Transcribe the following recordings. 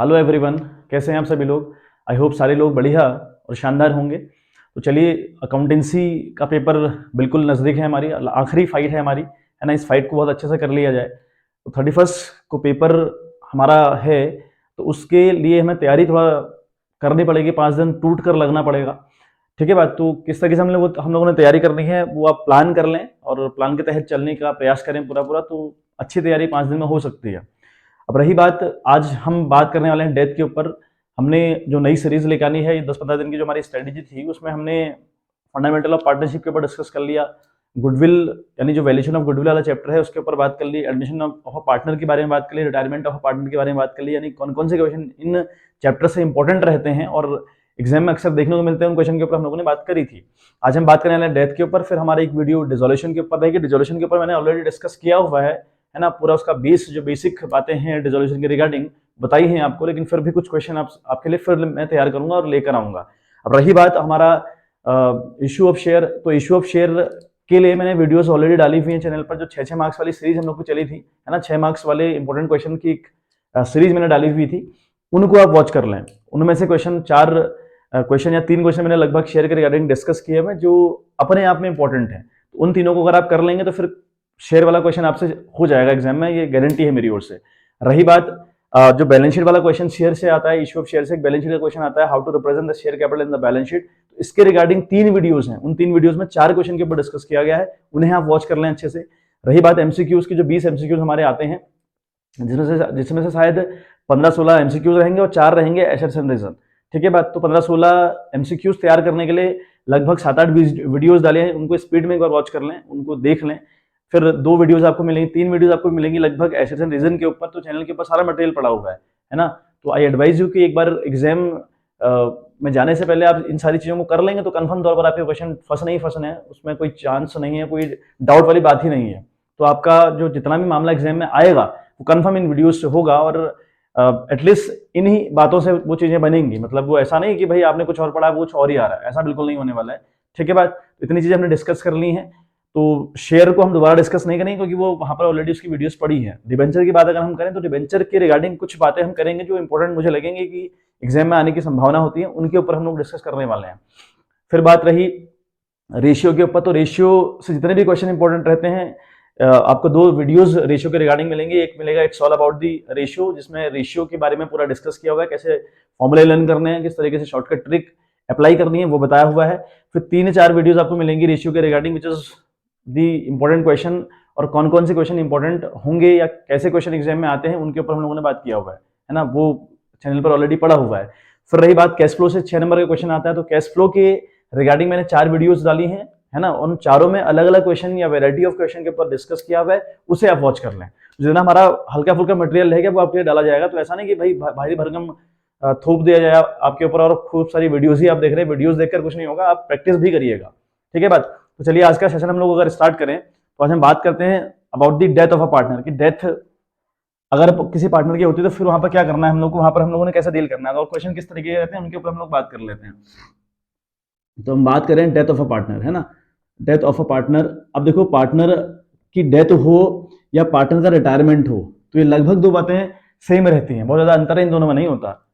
Hello everyone, कैसे हैं आप सभी लोग। आई होप सारे लोग बढ़िया और शानदार होंगे। तो चलिए, अकाउंटेंसी का पेपर बिल्कुल नज़दीक है, हमारी आखिरी फाइट है हमारी, है ना। इस फाइट को बहुत अच्छे से कर लिया जाए तो 31 को पेपर हमारा है। तो उसके लिए हमें तैयारी थोड़ा करनी पड़ेगी, 5 दिन टूट कर लगना पड़ेगा। ठीक है बात। तो किस तरीके से हम लोगों ने तैयारी करनी है वो आप प्लान कर लें और प्लान के तहत चलने का प्रयास करें पूरा पूरा, तो अच्छी तैयारी 5 दिन में हो सकती है। अब रही बात, आज हम बात करने वाले हैं डेथ के ऊपर। हमने जो नई सीरीज लेकर आनी है, ये 10-15 दिन की जो हमारी स्ट्रेटेजी थी, उसमें हमने फंडामेंटल ऑफ पार्टनरशिप के ऊपर डिस्कस कर लिया। गुडविल यानी जो वैल्यूएशन ऑफ गुडविल वाला चैप्टर है उसके ऊपर बात कर ली, एडमिशन ऑफ अ पार्टनर के बारे में बात कर ली, रिटायरमेंट ऑफ अ पार्टनर के बारे में बात कर ली, यानी कौन कौन से क्वेश्चन इन चैप्टर से इंपॉर्टेंट रहते हैं और एग्जाम में अक्सर देखने को मिलते हैं, उन क्वेश्चन के ऊपर हम लोगों ने बात करी थी। आज हम बात करने वाले हैं डेथ के ऊपर। फिर हमारा एक वीडियो डिसोल्यूशन के ऊपर रहेगी। डिसोल्यूशन के ऊपर मैंने ऑलरेडी डिस्कस किया हुआ है ना। पूरा उसका बेस जो बेसिक बातें हैं डिसोल्यूशन के रिगार्डिंग बताई हैं आपको, लेकिन फिर भी कुछ क्वेश्चन आपके लिए फिर मैं तैयार करूंगा और लेकर आऊंगा। अब रही बात हमारा इशू ऑफ शेयर, तो इशू ऑफ शेयर के लिए मैंने वीडियोस ऑलरेडी डाली हुई हैं चैनल पर। जो 6 मार्क्स वाली सीरीज हम लोग को चली थी, है ना, 6 मार्क्स वाले इंपॉर्टेंट क्वेश्चन की एक सीरीज मैंने डाली हुई थी, उनको आप वॉच कर लें। उनमें से चार क्वेश्चन या 3 क्वेश्चन मैंने लगभग शेयर के रिगार्डिंग डिस्कस किए हुए जो अपने आप में इंपॉर्टेंट है। तो उन तीनों को अगर आप कर लेंगे तो फिर शेयर वाला क्वेश्चन आपसे हो जाएगा एग्जाम में, ये गारंटी है मेरी ओर से। रही बात जो बैलेंस शीट वाला क्वेश्चन शेयर से आता है, इशू ऑफ शेयर से एक बैलेंस शीट का क्वेश्चन आता है, how to represent the share capital in the balance sheet. तो इसके रिगार्डिंग 3 वीडियोस हैं, उन 3 वीडियोस में 4 क्वेश्चन के ऊपर डिस्कस किया गया है, उन्हें आप वॉच कर लें अच्छे से। रही बात एमसीक्यूज की, जो 20 एमसीक्यूज हमारे आते हैं, जिसमें से शायद 15-16 एमसीक्यूज रहेंगे और 4 रहेंगे एसेट्स एंड रीजन। ठीक है बात। तो 15-16 एमसीक्यूज तैयार करने के लिए लगभग 7-8 वीडियोस डाले हैं, उनको स्पीड में एक बार वॉच कर लें, उनको देख लें। फिर 2 वीडियोस आपको मिलेंगी, 3 वीडियोस आपको मिलेंगी लगभग एसेट्स एंड रीजन के ऊपर। तो चैनल के ऊपर सारा मटेरियल पड़ा हुआ है ना। तो आई एडवाइज यू कि एक बार एग्जाम में जाने से पहले आप इन सारी चीजों को कर लेंगे तो कंफर्म तौर पर आपके क्वेश्चन फंसने हैं, उसमें कोई चांस नहीं है, कोई डाउट वाली बात ही नहीं है। तो आपका जो जितना भी मामला एग्जाम में आएगा वो कंफर्म इन वीडियोस से होगा और एटलीस्ट इन्हीं बातों से वो चीजें बनेंगी। मतलब वो ऐसा नहीं कि भाई आपने कुछ और पढ़ा वो कुछ और ही आ रहा है, ऐसा बिल्कुल नहीं होने वाला है। ठीक है बात। इतनी चीजें हमने डिस्कस कर ली हैं, तो शेयर को हम दोबारा डिस्कस नहीं करेंगे क्योंकि वो वहां पर ऑलरेडी उसकी वीडियोस पड़ी है। डिबेंचर की बात अगर हम करें तो डिबेंचर के रिगार्डिंग कुछ बातें हम करेंगे जो इंपॉर्टेंट मुझे लगेंगे कि एग्जाम में आने की संभावना होती है, उनके ऊपर हम लोग डिस्कस करने वाले हैं। फिर बात रही रेशियो के ऊपर, तो रेशियो से जितने भी क्वेश्चन इंपॉर्टेंट रहते हैं, आपको 2 वीडियोस रेशियो के रिगार्डिंग मिलेंगे। एक मिलेगा it's all about the ratio, जिसमें रेशियो के बारे में पूरा डिस्कस किया हुआ है, कैसे फॉर्मूले लर्न करने हैं, किस तरीके से शॉर्टकट ट्रिक अप्लाई करनी है वो बताया हुआ है। फिर 3-4 वीडियोस आपको मिलेंगी रेशियो के regarding, which is the important question, और कौन कौन से क्वेश्चन इंपॉर्टेंट होंगे या कैसे क्वेश्चन एग्जाम में आते हैं उनके ऊपर हम लोगों ने बात किया हुआ है ना। वो चैनल पर ऑलरेडी पड़ा हुआ है। फिर रही बात कैश फ्लो से 6 नंबर का क्वेश्चन आता है, तो कैश फ्लो के रिगार्डिंग मैंने 4 वीडियोस डाली हैं, है ना। उन चारों में अलग अलग क्वेश्चन या वैरायटी ऑफ क्वेश्चन के ऊपर डिस्कस किया हुआ है, उसे आप वॉच कर लें। जितना हमारा हल्का फुल्का मटेरियल रहेगा वो आपके लिए डाला जाएगा। तो ऐसा नहीं कि भाई भारी भरकम थोप दिया जाए आपके ऊपर और खूब सारी वीडियोस ही आप देख रहे हैं, वीडियोस देखकर कुछ नहीं होगा, आप प्रैक्टिस भी करिएगा। ठीक है बात। तो चलिए आज का सेशन हम लोग अगर स्टार्ट करें तो आज हम बात करते हैं about the death of a partner, की डेथ अगर किसी पार्टनर की होती है तो फिर वहां पर क्या करना है हम लोग को, वहां पर हम लोगों ने कैसे डील करना है और क्वेश्चन किस तरीके के रहते हैं उनके ऊपर हम लोग बात कर लेते हैं। तो हम बात करें डेथ ऑफ अ पार्टनर, है ना। डेथ ऑफ अ पार्टनर, अब देखो पार्टनर की डेथ हो या पार्टनर का रिटायरमेंट हो तो ये लगभग 2 बातें सेम रहती हैं, बहुत ज्यादा अंतर इन दोनों में नहीं होता,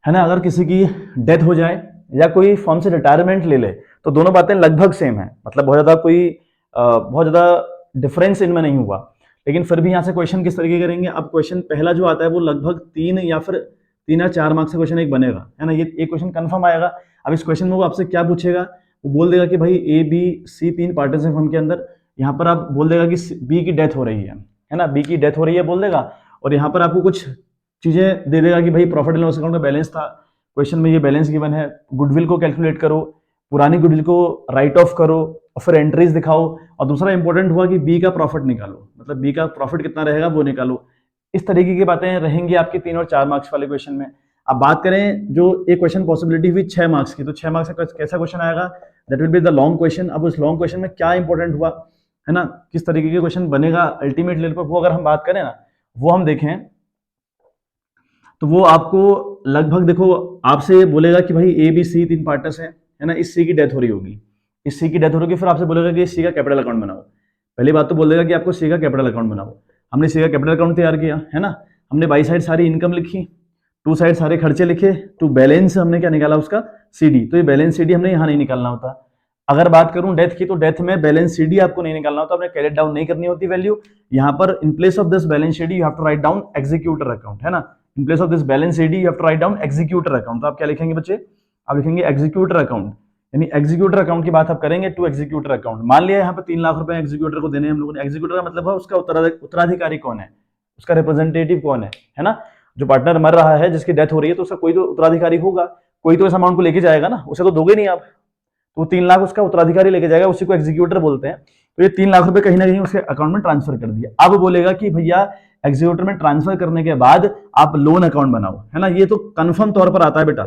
है ना। अगर किसी की डेथ हो जाए या कोई फॉर्म से रिटायरमेंट ले ले तो दोनों बातें लगभग सेम है, मतलब बहुत ज्यादा डिफरेंस इनमें नहीं हुआ। लेकिन फिर भी यहाँ से क्वेश्चन किस तरीके करेंगे। अब क्वेश्चन पहला जो आता है वो लगभग 3 या 4 मार्क्स का क्वेश्चन एक बनेगा, है ना। ये एक क्वेश्चन कंफर्म आएगा। अब इस क्वेश्चन में वो आपसे क्या पूछेगा, वो बोल देगा कि भाई ए बी सी 3 पार्टनर्स हैं फर्म के अंदर, यहाँ पर आप बोल देगा कि बी की डेथ हो रही है ना, बी की डेथ हो रही है बोल देगा, और यहाँ पर आपको कुछ चीजें दे देगा कि भाई प्रॉफिट एंड लॉस अकाउंट में बैलेंस था, क्वेश्चन में ये बैलेंस गिवन है, गुडविल को कैलकुलेट करो, पुरानी गुडविल को राइट ऑफ करो और फिर एंट्रीज दिखाओ, और दूसरा इंपॉर्टेंट हुआ कि बी का प्रॉफिट निकालो, मतलब बी का प्रॉफिट कितना रहेगा वो निकालो। इस तरीके की बातें रहेंगी आपके 3 और 4 मार्क्स वाले क्वेश्चन में। अब बात करें जो एक क्वेश्चन पॉसिबिलिटी हुई 6 मार्क्स की, तो 6 मार्क्स का कैसा क्वेश्चन आएगा, that will be the long question. अब उस लॉन्ग क्वेश्चन में क्या इंपॉर्टेंट हुआ, है ना, किस तरीके के क्वेश्चन बनेगा अल्टीमेट लेवल पर, वो अगर हम बात करें ना, वो हम देखें तो वो आपको लगभग देखो आपसे बोलेगा कि भाई ए बी सी 3 पार्टनर्स हैं, है ना, इस सी की डेथ हो रही होगी, इस सी की डेथ हो रही होगी, फिर आपसे बोलेगा कि इस सी का कैपिटल अकाउंट बनाओ। पहली बात तो बोल देगा कि आपको सी का कैपिटल अकाउंट बनाओ। हमने सी का कैपिटल अकाउंट तैयार किया, है ना, हमने बाई साइड सारी इनकम लिखी, टू साइड सारे खर्चे लिखे, टू बैलेंस हमने क्या निकाला उसका सीडी, तो ये बैलेंस सीडी हमने यहाँ नहीं निकालना होता। अगर बात करूं डेथ की, तो डेथ में बैलेंस सीडी आपको नहीं निकालना होता, आपने कैरेट डाउन नहीं करनी होती वैल्यू। यहाँ पर in place of this balance CD you have to write down executor account, है ना, in place of this balance CD you have to write down executor account. तो आप क्या लिखेंगे बच्चे, आप लिखेंगे एग्जीक्यूटर अकाउंट, यानी एग्जीक्यूटर अकाउंट की बात आप करेंगे टू एग्जीक्यूटर अकाउंट। मान लिया यहाँ पे 3 लाख रुपए एग्जीक्यूटर को देने हम लोगों ने, एग्जीक्यूटर का मतलब है उसका उत्तराधिकारी कौन है, उसका रिप्रेजेंटेटिव कौन है ना, जो पार्टनर मर रहा है, जिसकी डेथ हो रही है, तो उसका कोई तो उत्तराधिकारी होगा, कोई तो इस अमाउंट को लेके जाएगा ना, उसे तो दोगे नहीं आप, तो 3 लाख उसका उत्तराधिकारी लेके जाएगा, उसी को एग्जीक्यूटर बोलते हैं। तो ये 3 लाख रुपए कहीं ना कहीं उसके अकाउंट में ट्रांसफर कर दिया। अब बोलेगा कि भैया एग्जीक्यूटर में ट्रांसफर करने के बाद आप लोन अकाउंट बनाओ, है ना, ये तो कंफर्म तौर पर आता है बेटा,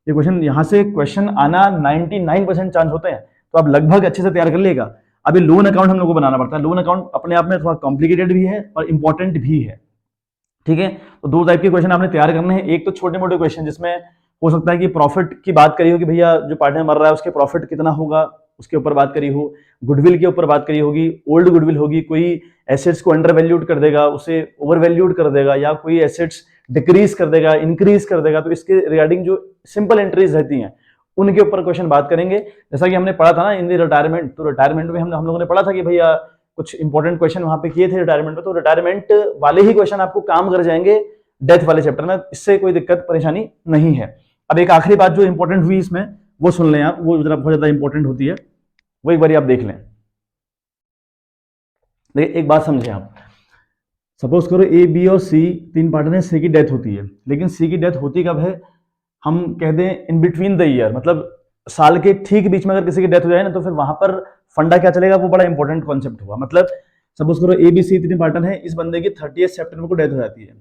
ये क्वेश्चन, यहां से क्वेश्चन आना 99% चांस होते हैं, तो आप लगभग अच्छे से तैयार कर लेगा। अभी लोन अकाउंट हम लोग को बनाना पड़ता है, लोन अकाउंट अपने आप में थोड़ा कॉम्प्लिकेटेड भी है और इंपॉर्टेंट भी है, ठीक है। तो 2 टाइप के क्वेश्चन आपने तैयार करने हैं, एक तो छोटे मोटे क्वेश्चन जिसमें हो सकता है कि प्रॉफिट की बात करी हो कि भैया जो पार्टनर मर रहा है उसके प्रॉफिट कितना होगा, उसके ऊपर बात करी हो, गुडविल के ऊपर बात करी होगी, ओल्ड गुडविल होगी, कोई एसेट्स को अंडर वैल्यूड कर देगा, उसे ओवर वैल्यूड कर देगा, या कोई एसेट्स डिक्रीज कर देगा, इंक्रीज कर देगा, तो इसके रिगार्डिंग जो सिंपल एंट्रीज रहती हैं उनके ऊपर क्वेश्चन बात करेंगे। जैसा कि हमने पढ़ा था ना इन दी रिटायरमेंट, तो रिटायरमेंट में हम लोगों ने पढ़ा था कि भैया कुछ इंपॉर्टेंट क्वेश्चन वहां पे किए थे रिटायरमेंट में, तो रिटायरमेंट वाले ही क्वेश्चन आपको काम कर जाएंगे डेथ वाले चैप्टर में, इससे कोई दिक्कत परेशानी नहीं है। अब एक आखिरी बात जो इंपॉर्टेंट हुई इसमें वो सुन लें आप, वो जरा बहुत ज्यादा इंपॉर्टेंट होती है, वो एक बार आप देख लें। देखिए एक बात समझें आप, सपोज करो ए बी और सी 3 पार्टनर है, सी की डेथ होती है, लेकिन सी की डेथ होती कब है, हम कह दें इन बिटवीन द ईयर, मतलब साल के ठीक बीच में अगर किसी की डेथ हो जाए ना, तो फिर वहां पर फंडा क्या चलेगा, वो बड़ा इंपॉर्टेंट कॉन्सेप्ट हुआ। मतलब सपोज करो ए बी सी 3 पार्टनर है, इस बंदे की 30 सितंबर को डेथ हो जाती है,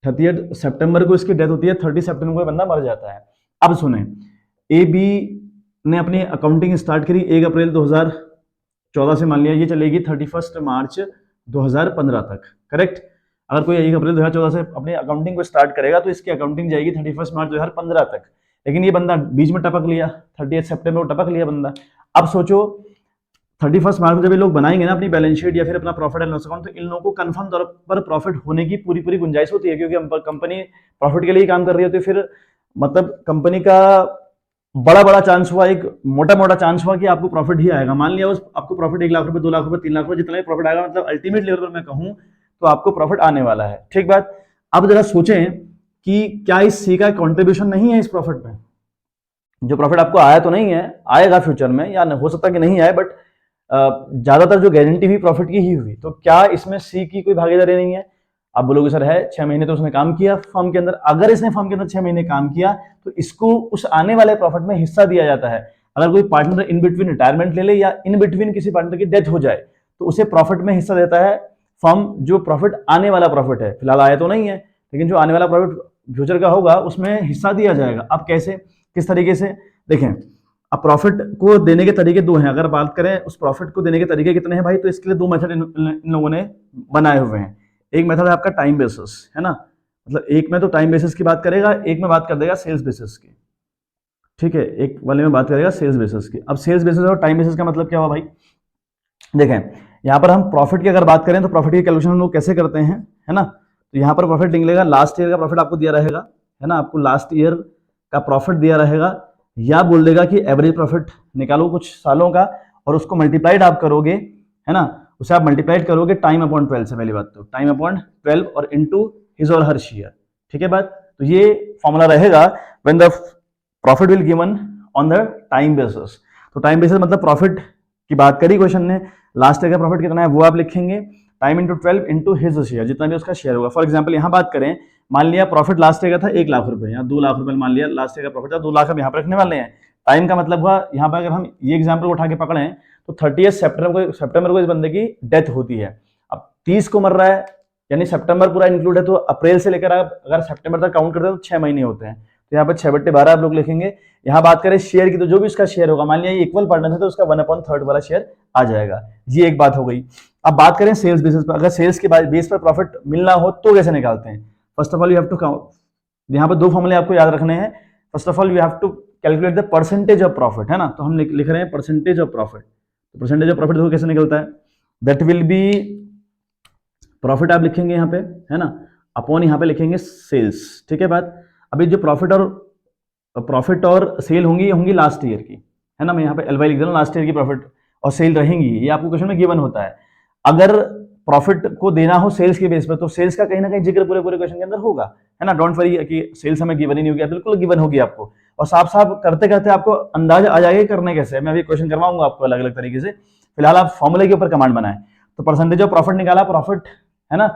30 सितंबर को इसकी डेथ होती है, 30 सितंबर को बंदा मर जाता है। अब सुने, ए बी ने अपनी अकाउंटिंग स्टार्ट करी 1 अप्रैल 2014 से, मान लिया ये चलेगी 31 मार्च 2015 तक, करेक्ट। अगर कोई 1 अप्रैल 2014 से अपनी अकाउंटिंग को स्टार्ट करेगा तो इसकी अकाउंटिंग जाएगी 31 मार्च 2015 तक, लेकिन ये बंदा बीच में टपक लिया, 30 सितंबर को टपक लिया बंदा। अब सोचो 31 मार्च में जब ये लोग बनाएंगे ना अपनी बैलेंस शीट या फिर अपना प्रॉफिट एंड लॉस अकाउंट, तो इन लोगों को कंफर्म तौर पर प्रॉफिट होने की पूरी गुंजाइश होती है, क्योंकि कंपनी प्रॉफिट के लिए ही काम कर रही होती है। फिर मतलब कंपनी का बड़ा चांस हुआ, एक मोटा चांस हुआ कि आपको प्रॉफिट ही आएगा। मान लिया उस आपको प्रॉफिट 1 लाख रुपए, 2 लाख रुपए, 3 लाख रुपए, जितना भी प्रॉफिट आएगा, मतलब अल्टीमेट लेवल पर मैं कहूं तो आपको प्रॉफिट आने वाला है, ठीक बात। अब जरा सोचें कि क्या इस सी का कंट्रीब्यूशन नहीं है इस प्रॉफिट में, जो प्रॉफिट आपको आया तो नहीं है, आएगा फ्यूचर में, या हो सकता है कि नहीं आए, बट ज्यादातर जो गारंटी हुई प्रॉफिट की ही हुई, तो क्या इसमें सी की कोई भागीदारी नहीं है। आप बोलोगे सर है, 6 महीने तो उसने काम किया फर्म के अंदर, अगर इसने फर्म के अंदर 6 महीने काम किया तो इसको उस आने वाले प्रॉफिट में हिस्सा दिया जाता है। अगर कोई पार्टनर इन बिटवीन रिटायरमेंट ले ले या इन बिटवीन किसी पार्टनर की डेथ हो जाए तो उसे प्रॉफिट में हिस्सा देता है फर्म, जो प्रॉफिट आने वाला प्रॉफिट है, फिलहाल आया तो नहीं है, लेकिन जो आने वाला प्रॉफिट फ्यूचर का होगा उसमें हिस्सा दिया जाएगा। अब कैसे, किस तरीके से, देखें अब प्रॉफिट को देने के तरीके 2 हैं। अगर बात करें उस प्रॉफिट को देने के तरीके कितने हैं भाई, तो इसके लिए 2 मेथड इन लोगों ने बनाए हुए हैं। एक मेथड है आपका टाइम बेसिस, है ना, मतलब एक में तो टाइम बेसिस की बात करेगा, एक में बात कर देगा सेल्स बेसिस की, ठीक है, एक वाले में बात करेगा सेल्स बेसिस की। अब सेल्स बेसिस और टाइम बेसिस का मतलब क्या हुआ भाई, देखें यहाँ पर हम प्रॉफिट की अगर बात करें तो प्रॉफिट की कैलकुलेशन हम लोग कैसे करते हैं, है ना, तो यहाँ पर प्रॉफिट निकलेगा, लास्ट ईयर का प्रॉफिट आपको दिया रहेगा, है ना, आपको लास्ट ईयर का प्रॉफिट दिया रहेगा, या बोल देगा कि एवरेज प्रॉफिट निकालो कुछ सालों का और उसको मल्टीप्लाइड आप करोगे, है ना, उसे आप मल्टीप्लाइड करोगे टाइम अपॉन 12 से, पहली बात तो टाइम अपॉन 12 और इनटू हिज और हर शेयर, ठीक है बात। तो ये फॉर्मूला रहेगा when the profit will given on the time basis. तो टाइम बेसिस मतलब प्रॉफिट की बात करी क्वेश्चन ने, लास्ट ईयर का प्रॉफिट कितना है वो आप लिखेंगे, time into 12 into his share, जितना भी उसका शेयर होगा। फॉर एग्जाम्पल यहाँ बात करें, मान लिया प्रॉफिट लास्ट ईयर का था 1 लाख रुपए या 2 लाख रुपए, मान लिया लास्ट ईयर का प्रॉफिट था 2 लाख, हम यहाँ पर रखने वाले हैं। टाइम का मतलब हुआ यहाँ पर अगर हम ये एग्जाम्पल उठा के पकड़ें तो 30 सितंबर को इस बंदे की डेथ होती है। अब 30 को मर रहा है, यानी सितंबर पूरा इंक्लूड है, तो अप्रैल से लेकर अगर सितंबर तक काउंट करते हैं तो 6 महीने होते हैं। तो यहाँ पर 6/12 आप लोग लिखेंगे। यहाँ बात करें शेयर की, तो जो भी इसका शेयर होगा, मान लिया ये इक्वल पार्टनर है तो उसका 1/3 वाला शेयर आ जाएगा। ये एक बात हो गई। अब बात करें सेल्स बेसिस पर, अगर सेल्स के बेस पर प्रॉफिट मिलना हो तो कैसे निकालते हैं। First of all you have to, यहाँ पर 2 फॉर्मूले आपको याद रखने हैं। First of all you have to calculate the percentage of profit, है ना, तो हम लिख रहे हैं परसेंटेज ऑफ प्रॉफिट। तो परसेंटेज ऑफ प्रॉफिट देखो कैसे निकलता है, दैट विल बी, प्रॉफिट आप लिखेंगे यहाँ पे, है ना, अपॉन यहाँ पे लिखेंगे सेल्स, ठीक है बात। अभी जो प्रॉफिट और सेल होंगी, ये होंगी लास्ट ईयर की, है ना। मैं यहाँ पे एल वाई लिख दे रहा हूँ, लास्ट ईयर की प्रॉफिट और सेल रहेंगी, ये आपको क्वेश्चन में गिवन होता है। अगर प्रॉफिट को देना हो सेल्स के बेस पर, तो सेल्स का कहीं ना कहीं जिक्र पूरे पूरे क्वेश्चन के अंदर होगा, है ना। डोंट वरी कि सेल्स हमें गिवन ही नहीं होगी, बिल्कुल गिवन होगी आपको, और साफ साफ करते करते आपको अंदाजा आ जाएगा करने कैसे। मैं अभी क्वेश्चन करवाऊंगा आपको अलग अलग तरीके से, फिलहाल आप फॉर्मूले के ऊपर कमांड बनाएं। तो परसेंटेज ऑफ प्रॉफिट निकाला, प्रॉफिट है ना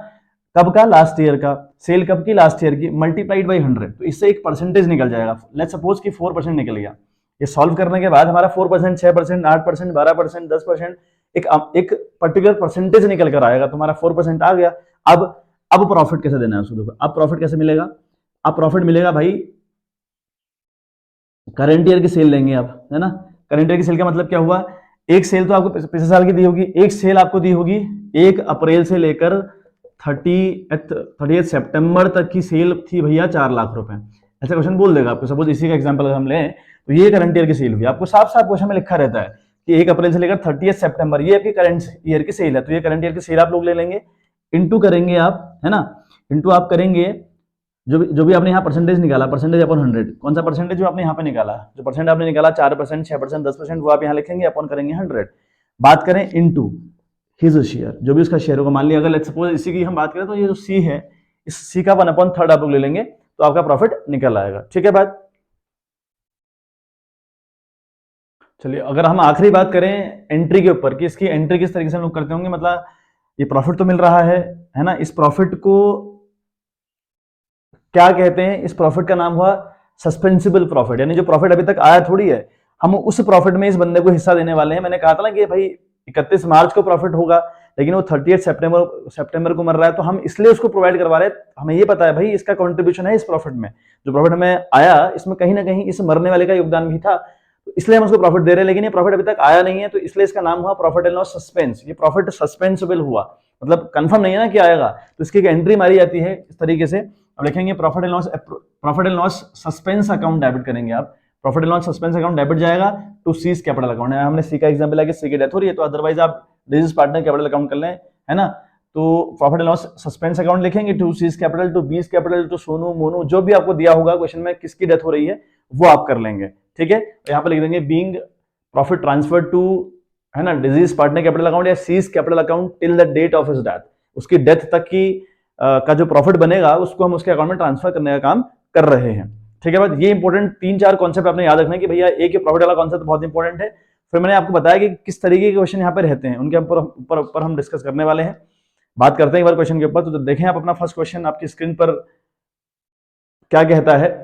कब का, लास्ट ईयर का, सेल कब की, लास्ट ईयर की, मल्टीप्लाइड बाई 100, तो इससे एक परसेंटेज निकल जाएगा। लेट्स सपोज कि 4% निकल गया। ये सॉल्व करने के बाद हमारा 4%, 6%, 8%, 12%, 10%, एक पर्टिकुलर परसेंटेज निकल कर आएगा। तुम्हारा 4% आ गया। अब प्रॉफिट कैसे देना है उसको देखो। अब प्रॉफिट कैसे मिलेगा, अब प्रॉफिट मिलेगा भाई करंट ईयर की सेल लेंगे आप, है ना। करंट ईयर की सेल का मतलब क्या हुआ, एक सेल तो आपको पिछले साल की दी होगी, एक सेल आपको दी होगी 1 अप्रैल से लेकर 30 सितंबर तक की सेल थी भैया 4 लाख रुपए। ऐसा क्वेश्चन बोल देगा आपको। सपोज इसी का एग्जांपल अगर हम लें तो ये करंट ईयर की सेल हुई, आपको साफ साफ क्वेश्चन में लिखा रहता है कि 1 अप्रैल से लेकर 30 सितंबर ये आपकी करंट ईयर की सेल है। तो ये करंट ईयर की सेल आप लोग ले लेंगे, इंटू करेंगे आप, है ना, इंटू आप करेंगे जो भी आपने यहाँ परसेंटेज निकाला, परसेंटेज अपॉन 100, कौन सा परसेंटेज जो आपने यहाँ पे निकाला, जो परसेंट आपने निकाला 4%, 6%, 10%, वो आप यहाँ लिखेंगे, अपॉन करेंगे 100। बात करें इनटू हिज शेयर, जो भी उसका शेयर होगा। मान लिया अगर लेट्स सपोज इसी की हम बात करें तो ये जो सी है, इस सी का 1/3 आप लोग ले लेंगे, तो आपका प्रॉफिट निकल आएगा। ठीक है बात। चलिए अगर हम आखिरी बात करें एंट्री के ऊपर कि इसकी एंट्री किस तरीके से हम लोग करते होंगे, मतलब ये प्रॉफिट तो मिल रहा है ना, इस प्रॉफिट को क्या कहते हैं, इस प्रॉफिट का नाम हुआ सस्पेंसिबल प्रॉफिट, यानी जो प्रॉफिट अभी तक आया थोड़ी है, हम उस प्रॉफिट में इस बंदे को हिस्सा देने वाले हैं। मैंने कहा था ना कि भाई 31 मार्च को प्रॉफिट होगा, लेकिन वो 30 सितंबर को मर रहा है, तो हम इसलिए उसको प्रोवाइड करवा रहे हैं। हमें ये पता है भाई इसका कंट्रीब्यूशन है इस प्रॉफिट में, जो प्रॉफिट हमें आया इसमें कहीं ना कहीं इस मरने वाले का योगदान भी था, तो इसलिए हम उसको प्रॉफिट दे रहे हैं। लेकिन ये प्रॉफिट अभी तक आया नहीं है, तो इसलिए इसका नाम हुआ प्रॉफिट एंड लॉस सस्पेंस। ये प्रॉफिट सस्पेंसिबल हुआ, मतलब कंफर्म नहीं है ना कि आएगा, तो इसकी एक एंट्री मारी जाती है इस तरीके से। अब लिखेंगे profit and loss suspense account debit करेंगे आप। Profit and loss suspense account debit जाएगा टू सीज कैपिटल अकाउंट। हमने सी का एग्जांपल है कि सी की डेथ हो रही है, तो अदरवाइज आप डिजीज पार्टनर कैपिटल अकाउंट कर लें, है ना। तो profit and loss suspense account लिखेंगे to C's capital, to B's capital, to Sonu Monu, जो भी आपको दिया होगा क्वेश्चन में किसकी डेथ हो रही है वो आप कर लेंगे। ठीक है, तो यहाँ पे लिख देंगे बीइंग प्रॉफिट ट्रांसफर टू, है ना, डिजीज पार्टनर कैपिटल अकाउंट या C's capital account till the date of his death. उसकी डेथ तक की का जो प्रॉफिट बनेगा उसको हम उसके अकाउंट में ट्रांसफर करने का काम कर रहे हैं। ठीक है बात। ये इंपॉर्टेंट 3-4 कॉन्सेप्ट आपने याद रखना है कि भैया एक ये प्रॉफिट वाला कॉन्सेप्ट बहुत इंपॉर्टेंट है। फिर मैंने आपको बताया कि किस तरीके के क्वेश्चन यहाँ पे रहते हैं, उनके ऊपर हम डिस्कस करने वाले हैं। बात करते हैं एक बार क्वेश्चन के ऊपर। तो देखें आप अपना फर्स्ट क्वेश्चन आपकी स्क्रीन पर क्या कहता है।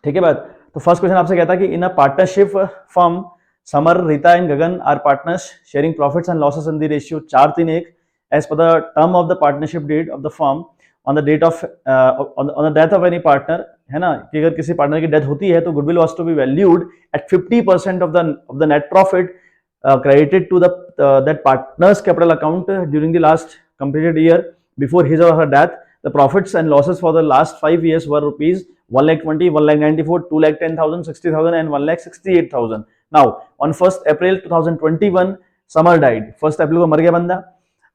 ठीक है बात। तो फर्स्ट क्वेश्चन आपसे कहता है कि in a partnership firm Samar, Rita and Gagan are partners sharing profits and losses in the ratio 4:3 as per the term of the partnership deed of the firm on the date of on the death of any partner, है ना, कि अगर किसी partner की death होती है तो goodwill was to be valued at 50% of the net profit credited to the that partner's capital account during the last completed year before his or her death. The profits and losses for the last 5 years were rupees 1,20,000, 1,94,000, 2,10,000, 60,000 and 1,68,000. Now on 1st April 2021 summer died, 1st April को मर गया बंदा।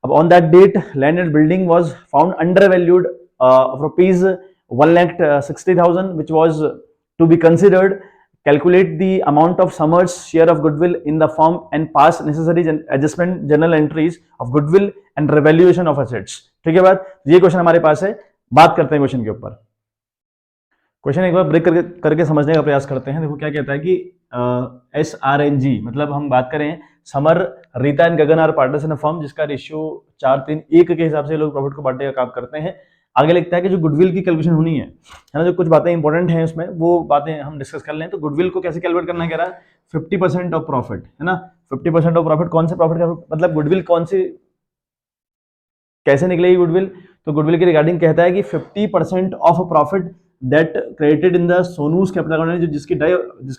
अब on that date land and building was found undervalued of rupees 1,60,000 which was to be considered. Calculate the amount of Summers share of goodwill in the firm and pass necessary adjustment journal entries of goodwill and revaluation of assets. ठीक है बात। ये question हमारे पास है। बात करते हैं question के ऊपर। क्वेश्चन एक बार ब्रेक करके समझने का प्रयास करते हैं। देखो क्या कहता है कि SRNG, मतलब हम बात करें Samar, Rita and Gagan are partners in a firm, जिसका रेशियो 4:3 के हिसाब से लोग प्रॉफिट को बांटने का काम करते हैं। आगे लिखता है कि जो गुडविल की कैलकुलेशन होनी है ना, जो कुछ बातें इंपॉर्टेंट हैं उसमें, वो बातें हम डिस्कस कर लें। तो गुडविल को कैसे कैलकुलेट करना कह रहा है, 50% ऑफ प्रॉफिट, है ना। 50% ऑफ प्रॉफिट, कौन से प्रॉफिट का मतलब गुडविल कौन सी कैसे निकलेगी गुडविल। तो गुडविल के रिगार्डिंग कहता है कि 50% of profit that credited in the सोनूज capital account, जो जिसकी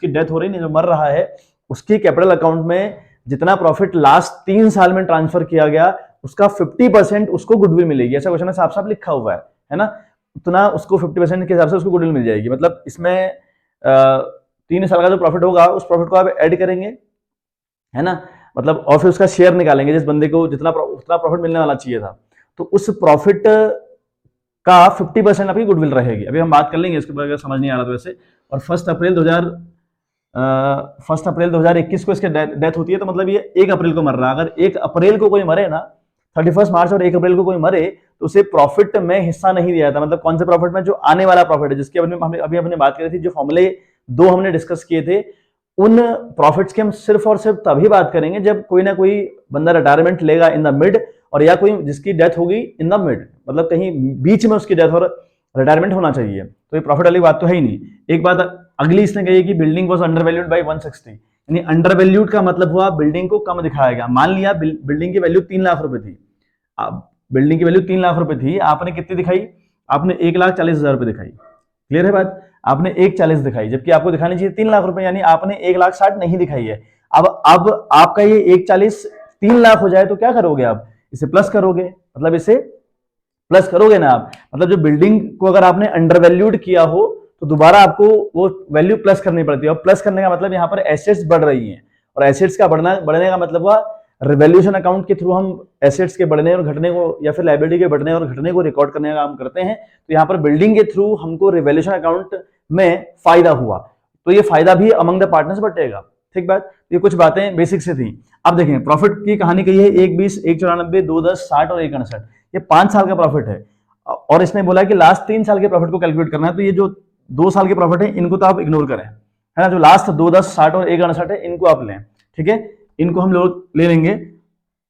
डेथ हो रही है, जो मर रहा है, उसके कैपिटल अकाउंट में जितना प्रॉफिट लास्ट 3 साल में ट्रांसफर किया गया उसका 50% उसको गुडविल मिलेगी। ऐसा क्वेश्चन में साफ साफ लिखा हुआ है ना। उतना उसको 50% के हिसाब से उसको गुडविल मिल जाएगी। मतलब इसमें 3 साल का जो प्रॉफिट होगा उस प्रॉफिट को आप ऐड करेंगे, है ना, मतलब और फिर उसका शेयर निकालेंगे जिस बंदे को जितना प्रॉफिट मिलने वाला चाहिए था। तो उस प्रॉफिट का 50% आपकी गुडविल रहेगी। अभी हम बात कर लेंगे इसके बारे में, समझ नहीं आ रहा तो वैसे। और 1 अप्रैल 2021 को इसके डेथ होती है, तो मतलब ये 1 अप्रैल को मर रहा है। अगर 1 अप्रैल को कोई मरे ना, 31 मार्च और 1 अप्रैल को कोई मरे, तो उसे प्रॉफिट में हिस्सा नहीं दिया जाता। मतलब कौन से प्रॉफिट में? जो आने वाला प्रॉफिट है, जिसकी अभी हमने बात करी थी, जो फॉर्मूले 2 हमने डिस्कस किए थे, उन प्रॉफिट्स की हम सिर्फ और सिर्फ तभी बात करेंगे जब कोई ना कोई बंदा रिटायरमेंट लेगा इन द मिड, और या कोई जिसकी डेथ होगी इन द मिड, मतलब कहीं बीच में उसकी डेथ और रिटायरमेंट होना चाहिए। तो ये प्रॉफिट वाली बात तो है ही नहीं। एक बात अगली इसने कही कि building was under valued by 160, यानी अंडर वैल्यूड का मतलब हुआ बिल्डिंग को कम दिखाया गया। मान लिया बिल्डिंग की वैल्यू 3 लाख रुपए थी, बिल्डिंग की वैल्यू 3 लाख रुपए थी, आपने कितनी दिखाई? आपने 1,40,000 रुपए दिखाई। क्लियर है बात? आपने 1,40 दिखाई, जबकि आपको दिखानी चाहिए 3 लाख रुपए, यानी आपने 1,60,000 नहीं दिखाई है। अब आपका ये 1,40 3 लाख हो जाए तो क्या करोगे आप? इसे प्लस करोगे, मतलब इसे प्लस करोगे ना आप। मतलब जो बिल्डिंग को अगर आपने अंडर वैल्यूड किया हो तो दोबारा आपको वो वैल्यू प्लस करनी पड़ती है। और प्लस करने का मतलब यहाँ पर एसेट्स बढ़ रही हैं, और एसेट्स का बढ़ने का मतलब हुआ रिवैल्यूएशन अकाउंट के थ्रू हम एसेट्स के बढ़ने और घटने को, या फिर लायबिलिटी के बढ़ने और घटने को रिकॉर्ड करने का काम करते हैं। तो यहाँ पर बिल्डिंग के थ्रू हमको रिवैल्यूएशन अकाउंट में फायदा हुआ, तो ये फायदा भी अमंग द पार्टनर्स बटेगा। ठीक बात? ये कुछ बातें बेसिक से थी। अब देखें प्रॉफिट की कहानी कही है 1,20, 1,94, 2,10, 60 और 1,68। ये 5 साल का प्रॉफिट है, और इसने बोला कि लास्ट 3 साल के प्रॉफिट को कैलकुलेट करना है। तो ये जो 2 साल के प्रॉफिट है इनको तो आप इग्नोर करें, है ना। जो लास्ट 2, 10, 60 और 1,68 है इनको आप लें, ठीक है। इनको हम लोग ले लेंगे,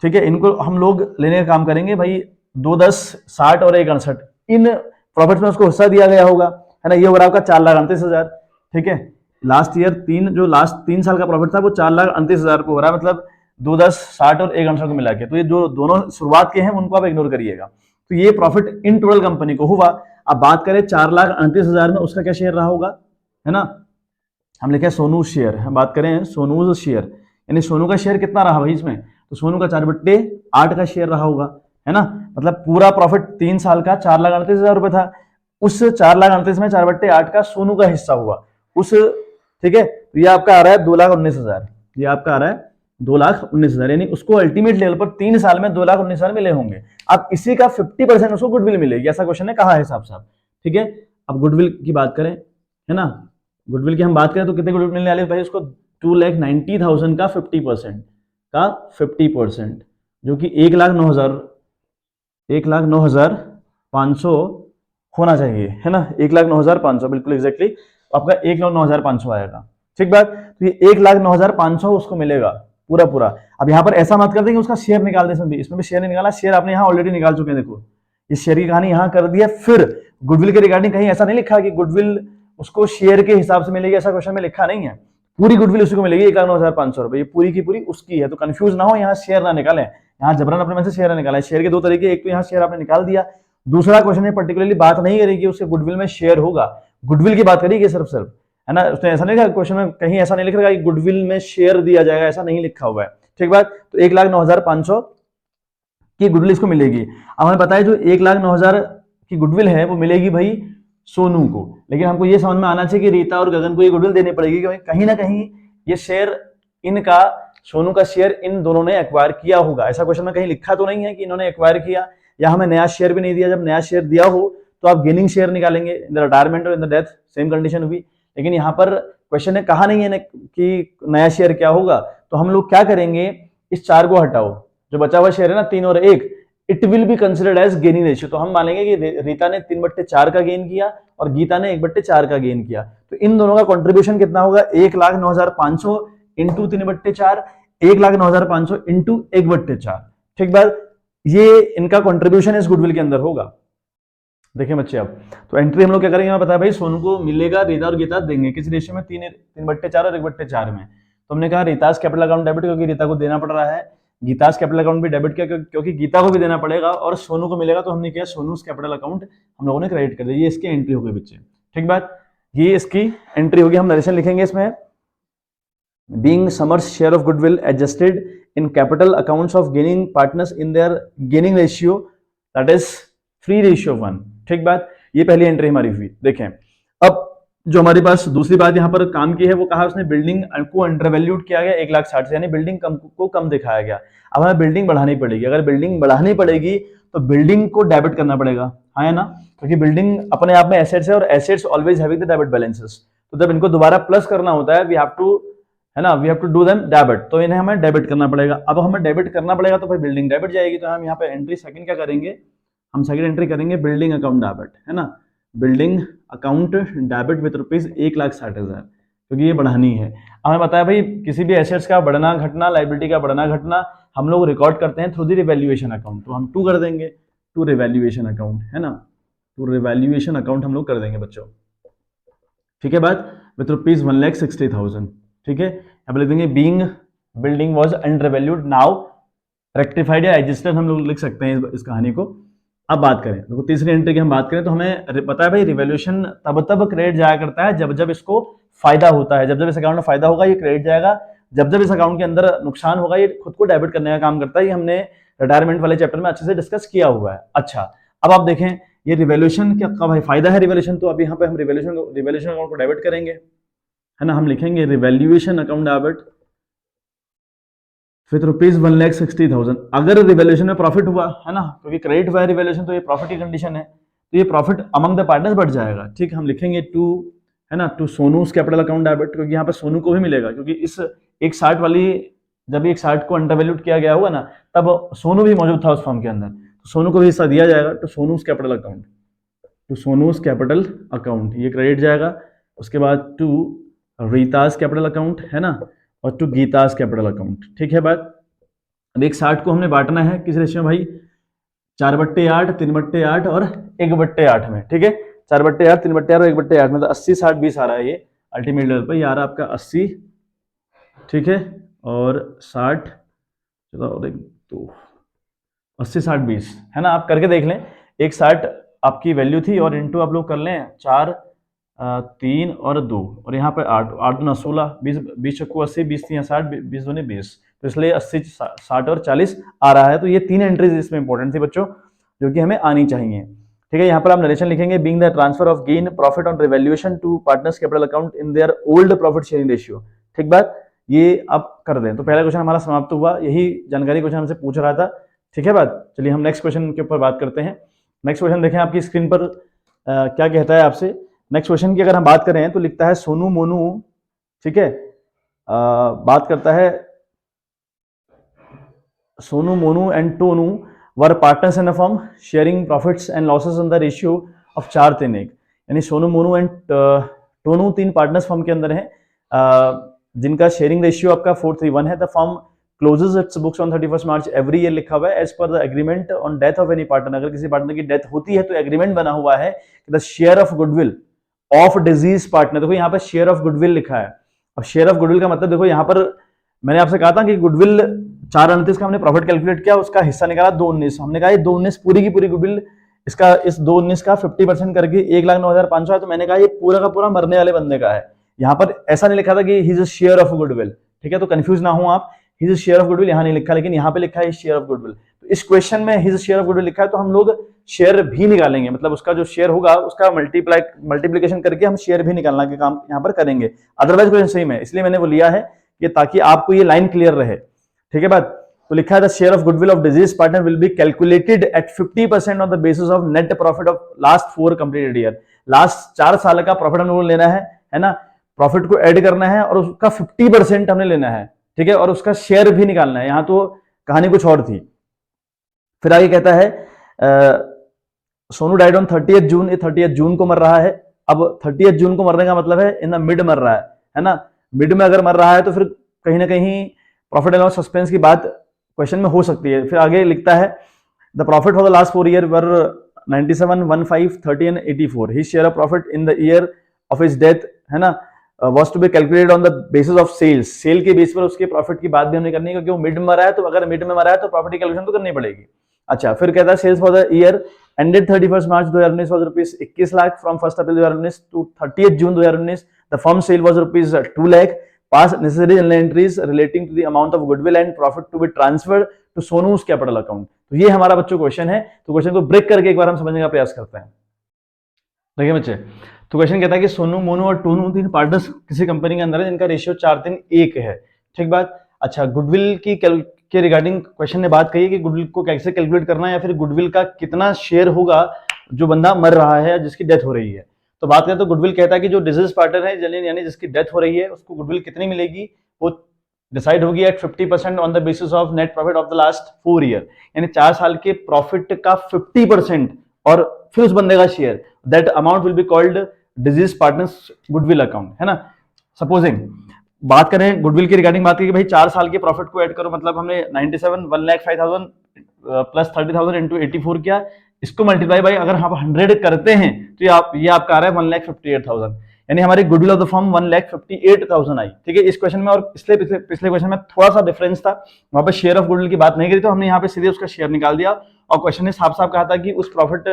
ठीक है। इनको हम लोग लेने का काम करेंगे भाई। 2, 10, 60 और 1,68 इन प्रॉफिट में उसको हिस्सा दिया गया होगा, है ना। ये हो रहा आपका 4,38,000, ठीक है। लास्ट ईयर जो लास्ट 3 साल का प्रॉफिट था वो 4,38,000 को हो रहा है, मतलब 2, 10, 60 और 1,68 को मिला के। तो ये जो दोनों शुरुआत के हैं उनको आप इग्नोर करिएगा। तो ये प्रॉफिट इन टोटल कंपनी को हुआ। अब बात करें 4,38,000 में उसका क्या शेयर रहा होगा, है ना। हम लिखे सोनू शेयर, हम बात करें सोनू शेयर, यानी सोनू का शेयर कितना रहा भाई इसमें? तो सोनू का 4/8 का शेयर रहा होगा, है ना। मतलब पूरा प्रॉफिट 3 साल का 4,38,000 रुपए था। उस 4,38,000 में 4/8 का सोनू का हिस्सा हुआ उस, ठीक है। तो ये आपका आ रहा है 2,19,000, ये आपका आ रहा है 2,19,000, यानी उसको अल्टीमेट लेवल पर 3 साल में 2,19,000 मिले होंगे। अब इसी का 50% उसको गुडविल मिलेगी, ऐसा क्वेश्चन है, कहा है साहब साहब, ठीक है। अब गुडविल की बात करें, है ना, गुडविल की हम बात करें तो कितने गुडविल मिलने वाले भाई उसको? 2,90,000 का 50%, जो कि 1,09,500 होना चाहिए, है ना। 1,09,500 बिल्कुल एग्जैक्टली आपका 1,09,500 आएगा, ठीक बात। तो ये 1,09,500 उसको मिलेगा पूरा पूरा। अब यहाँ पर ऐसा मत कर देंगे उसका शेयर निकाल दे, इसमें भी शेयर नहीं निकाला, शेयर आपने यहाँ ऑलरेडी निकाल चुके हैं। देखो ये शेयर की कहानी यहाँ कर दिया। फिर गुडविल के रिगार्डिंग कहीं ऐसा नहीं लिखा कि गुडविल उसको शेयर के हिसाब से मिलेगी, ऐसा क्वेश्चन में लिखा नहीं है। पूरी गुडविल उसी को मिलेगी 1,09,500 रुपए, ये पूरी की पूरी उसकी है। तो कंफ्यूज ना हो, यहाँ शेयर ना निकालें, यहाँ जबरन अपने मन से शेयर ना निकालें। शेयर के 2 तरीके, एक तो यहाँ शेयर आपने निकाल दिया, दूसरा क्वेश्चन में पर्टिकुलरली बात नहीं करेगी उसके गुडविल में शेयर होगा, गुडविल की बात करेगी सिर्फ, है ना। उसने ऐसा नहीं लिखा क्वेश्चन में, कहीं ऐसा नहीं लिख रहा कि गुडविल में शेयर दिया जाएगा, ऐसा नहीं लिखा हुआ है, ठीक बात। तो 1,09,500 की गुडविल इसको मिलेगी। अब हमें पता है जो 1,09,000 की गुडविल है वो मिलेगी भाई सोनू को, लेकिन हमको ये समझ में आना चाहिए कि रीता और गगन को ये गुडविल देनी पड़ेगी, क्योंकि कहीं ना कहीं ये शेयर इनका, सोनू का शेयर इन दोनों ने एक्वायर किया होगा। ऐसा क्वेश्चन में कहीं लिखा तो नहीं है कि इन्होंने एक्वायर किया, या हमें नया शेयर भी नहीं दिया। जब नया शेयर दिया हो तो आप गेनिंग शेयर निकालेंगे, इन द रिटायरमेंट और in the death same condition हुई। लेकिन यहाँ पर क्वेश्चन ने कहा नहीं है कि नया शेयर क्या होगा। तो हम लोग क्या करेंगे, इस 4 को हटाओ, जो बचा हुआ शेयर है ना 3 और 1, it will be considered as gaining ratio. तो हम मानेंगे कि रीता ने 3/4 का गेन किया और गीता ने 1/4 का गेन किया। तो इन दोनों का कंट्रीब्यूशन कितना होगा? 1,09,500 इंटू 3/4, 1,09,500 इंटू 1/4, ठीक बात। ये इनका कंट्रीब्यूशन इस गुडविल के अंदर होगा। देखिए बच्चे, अब तो एंट्री हम लोग क्या करेंगे, मैं बताया भाई सोनू को मिलेगा, रीता और गीता देंगे किस रेशियो में? 3/4 और 1/4 में। तो हमने कहा रीतास कैपिटल अकाउंट डेबिट, क्योंकि रीता को देना पड़ रहा है, गीतास कैपिटल अकाउंट भी डेबिट किया क्योंकि गीता को भी देना पड़ेगा, और सोनू को मिलेगा तो हमने किया सोनूस कैपिटल अकाउंट हम लोगों ने क्रेडिट कर दिया। ये इसकी एंट्री हो गई बच्चे, ठीक बात, ये इसकी एंट्री होगी। हम नरेशन लिखेंगे इसमें, being summers share of goodwill adjusted in capital accounts of gaining partners in their gaining ratio, that is free ratio 1, ठीक बात। ये पहली एंट्री हमारी हुई। देखें अब जो हमारे पास दूसरी बात यहाँ पर काम की है वो कहा उसने बिल्डिंग को अंडर वैल्यूड किया गया 1,60,000 से, यानी बिल्डिंग कम को कम दिखाया गया। अब हमें बिल्डिंग बढ़ानी पड़ेगी, अगर बिल्डिंग बढ़ानी पड़ेगी तो बिल्डिंग को डेबिट करना पड़ेगा, हाँ है ना, क्योंकि बिल्डिंग अपने आप में एसेट्स है और assets always having the debit balances. तो जब इनको दोबारा प्लस करना होता है वी हैव टू, है ना, we have to do them debit, तो इन्हें हमें डेबिट करना पड़ेगा। अब हमें डेबिट करना पड़ेगा तो भाई बिल्डिंग डेबिट जाएगी, तो हम यहाँ पे एंट्री सेकंड क्या करेंगे, हम सेकंड एंट्री करेंगे बिल्डिंग अकाउंट डेबिट, है ना, building account debit with rupees 1,60,000, क्योंकि ये बढ़ानी है। हमें बताया भाई किसी भी एसेट्स का बढ़ना घटना, लाइबिलिटी का बढ़ना घटना हम लोग रिकॉर्ड करते हैं थ्रू द रिवैल्यूएशन अकाउंट, तो हम टू कर देंगे, टू रिवैल्यूएशन अकाउंट, है ना, टू रिवैल्यूएशन अकाउंट हम लोग कर देंगे बच्चों, ठीक है बात, विथ रुपीज 1,60,000, ठीक है। अब लिख देंगे being building was under valued now rectified या एडजस्टेड, हम लोग लिख सकते हैं इस कहानी को। अब बात करें तो तीसरी एंट्री की हम बात करें तो हमें पता है भाई रिवैल्यूएशन तब क्रेडिट जाया करता है जब इसको फायदा होता है, जब इस अकाउंट में फायदा होगा ये क्रेडिट जाएगा, जब इस अकाउंट के अंदर नुकसान होगा ये खुद को डेबिट करने का काम करता है। ये हमने रिटायरमेंट वाले चैप्टर में अच्छे से डिस्कस किया हुआ है। अच्छा, अब आप देखें ये रिवैल्यूएशन का भाई फायदा है रिवैल्यूएशन, तो अब यहाँ पे हम रिवैल्यूएशन अकाउंट को डेबिट करेंगे, है ना, हम लिखेंगे revaluation account debit with rupees 1,60,000। अगर रिवैल्यूएशन में प्रॉफिट हुआ, है ना, क्योंकि क्रेडिट हुआ है रिवैल्यूएशन तो ये प्रॉफिट की कंडीशन है, तो ये प्रॉफिट अमंग द पार्टनर्स बढ़ जाएगा, ठीक, हम लिखेंगे टू, है ना, to Sonu's capital account debit, क्योंकि यहाँ पे सोनू को भी मिलेगा, क्योंकि इस 1,60 वाली जब 1,60 को अंडर वैल्यूड किया गया होगा ना तब सोनू भी मौजूद था उस फॉर्म के अंदर, तो सोनू को भी हिस्सा दिया जाएगा, to Sonu's capital account, to Sonu's capital account, ये क्रेडिट जाएगा। उसके बाद टू रीतास कैपिटल अकाउंट, है ना, और टू गीतास कैपिटल अकाउंट, ठीक है बात। अब 1,60 को हमने बांटना है किस रेशियो में भाई, 4/8, 3/8 और 1/8 में, ठीक है, 4/8, 3/8 और 1/8 में, तो 80, 60, 20 आ रहा है ये अल्टीमेट लेवल पर, ये आ रहा है आपका 80, ठीक है, और 60, चलो और एक दो, 80, 60, 20, है ना, आप करके देख लें, 1,60 आपकी वैल्यू थी और इंटू आप लोग कर लें 4, 3 और 2 और यहाँ पे 8, 8 दूना 16, 20, 20 चक्कू 80, 20 3 60, 20 दूनी 20, तो इसलिए 80, 60 और 40 आ रहा है। तो ये 3 एंट्रीज इसमें इंपॉर्टेंट थी बच्चों, जो कि हमें आनी चाहिए, ठीक है। यहाँ पर आप नरेशन लिखेंगे being the transfer of gain profit on revaluation to partners capital account in their old profit sharing ratio, ठीक बात, ये आप कर दें। तो पहला क्वेश्चन हमारा समाप्त हुआ, यही जानकारी क्वेश्चन हमसे पूछ रहा था, ठीक है बात। चलिए हम नेक्स्ट क्वेश्चन के ऊपर बात करते हैं। नेक्स्ट क्वेश्चन देखें आपकी स्क्रीन पर क्या कहता है आपसे। नेक्स्ट क्वेश्चन की अगर हम बात करें तो लिखता है सोनू मोनू, ठीक है, बात करता है Sonu Monu and Tonu were partners in a firm sharing profits and losses on the ratio of 4:3, यानी Sonu Monu and Tonu 3 partners firm के अंदर हैं, जिनका शेयरिंग रेशियो आपका 4:3 है। The firm closes its books on 31 March every year, लिखा हुआ है as per the agreement on death of any partner, अगर किसी पार्टनर की डेथ होती है तो एग्रीमेंट बना हुआ है कि the share of goodwill of disease partner, देखो यहाँ पर शेयर ऑफ गुडविल लिखा है। अब शेयर ऑफ गुडविल का मतलब देखो यहाँ पर मैंने आपसे कहा था कि गुडविल 4:29 का हमने प्रॉफिट कैलकुलेट किया, उसका हिस्सा निकाला 2:19, हमने कहा ये 2:19 पूरी की पूरी गुडविल, इसका इस 2:19 का 50% करके 1,09,500 है, तो मैंने कहा ये पूरा का पूरा मरने वाले बंदे का है। यहाँ पर ऐसा नहीं लिखा था कि हिज शेयर ऑफ गुडविल, ठीक है, तो कंफ्यूज ना हो आप, हिज शेयर ऑफ गुडविल यहाँ नहीं लिखा, लेकिन यहाँ पे लिखा है शेयर ऑफ गुडविल। तो इस क्वेश्चन में हिज शेयर ऑफ गुडविल लिखा है तो हम लोग शेयर भी निकालेंगे, मतलब उसका जो शेयर होगा उसका मल्टीप्लीकेशन करके हम शेयर भी निकालना के काम यहाँ पर करेंगे, अदरवाइज क्वेश्चन सही में, इसलिए मैंने वो लिया है कि ताकि आपको ये लाइन क्लियर रहे, ठीक है बात। तो लिखा है the share of goodwill of disease partner will be calculated at 50% on the basis of net profit of last 4 completed year, last 4 साल का प्रॉफिट हम लोग लेना है ना, प्रॉफिट को ऐड करना है और उसका 50% हमने लेना है, ठीक है, और उसका शेयर भी निकालना है। यहाँ तो कहानी कुछ और थी। फिर आगे कहता है सोनू डाइड ऑन 30th जून, ये 30th जून को मर रहा है। अब 30th जून को मरने का मतलब है इन द मिड मर रहा है ना, मिड में अगर मर रहा है तो फिर कहीं ना कहीं प्रॉफिट एंड लॉस सस्पेंस की बात क्वेश्चन में हो सकती है। फिर आगे लिखता है the profit for the last 4 year were 97, 15, 30 and 84, his share of profit in the year of his death, है ना, was to be calculated on the basis of sales, sale के बेस पर उसके प्रॉफिट की बात भी हमने करनी है, क्योंकि वो मिड में मरा है, तो अगर मिड में मरा है तो प्रॉफिट की कैलकुलेशन तो करनी पड़ेगी। अच्छा, फिर कहता है sales for the year ended 31 March 2019 was rupees 21 lakh, from 1 April 2019 to 30th June 2019 the firm sale was rupees 2 lakh, pass necessary journal entries relating to the amount of goodwill and profit to be transferred to Sonu's capital account. तो ये हमारा बच्चों question है, तो question को break करके एक बार हम समझने का प्रयास करते हैं। देखिए बच्चे, तो क्वेश्चन कहता है कि सोनू, मोनू और टोनू तीन पार्टनर्स किसी कंपनी के अंदर है जिनका रेशियो 4:3:1 है। ठीक बात। अच्छा, गुडविल के रिगार्डिंग क्वेश्चन ने बात कही है कि गुडविल को कैसे कैलकुलेट करना है, या फिर गुडविल का कितना शेयर होगा जो बंदा मर रहा है, जिसकी डेथ हो रही है। तो बात करें तो गुडविल कहता है कि जो डिजीज पार्टनर है यानी जिसकी डेथ हो रही है उसको गुडविल कितनी मिलेगी, वो डिसाइड होगी at 50% on the basis of net profit of the last 4 year, यानी 4 साल के प्रॉफिट का 50% और फिर उस बंदे का share, that amount will be called disease partners goodwill account, है ना। सपोजिंग बात करें गुडविल की रिगार्डिंग, बात करें कि भाई 4 साल के प्रॉफिट को ऐड करो, मतलब हमने 97 1,05,000 प्लस 30,000 इंटू 84 किया, इसको मल्टीप्लाई बाई अगर हम 100 करते हैं तो ये आपका आ रहा है 1,58,000, यानी हमारी गुडविल ऑफ द फर्म 1,58,000 आई। ठीक है, इस क्वेश्चन में, और इसलिए पिछले क्वेश्चन में थोड़ा सा डिफरेंस था, वहां पे शेयर ऑफ गुडविल की बात नहीं करी, तो हमने यहाँ पे सीधे उसका शेयर निकाल दिया, और क्वेश्चन ने साफ साफ कहा था कि उस प्रॉफिट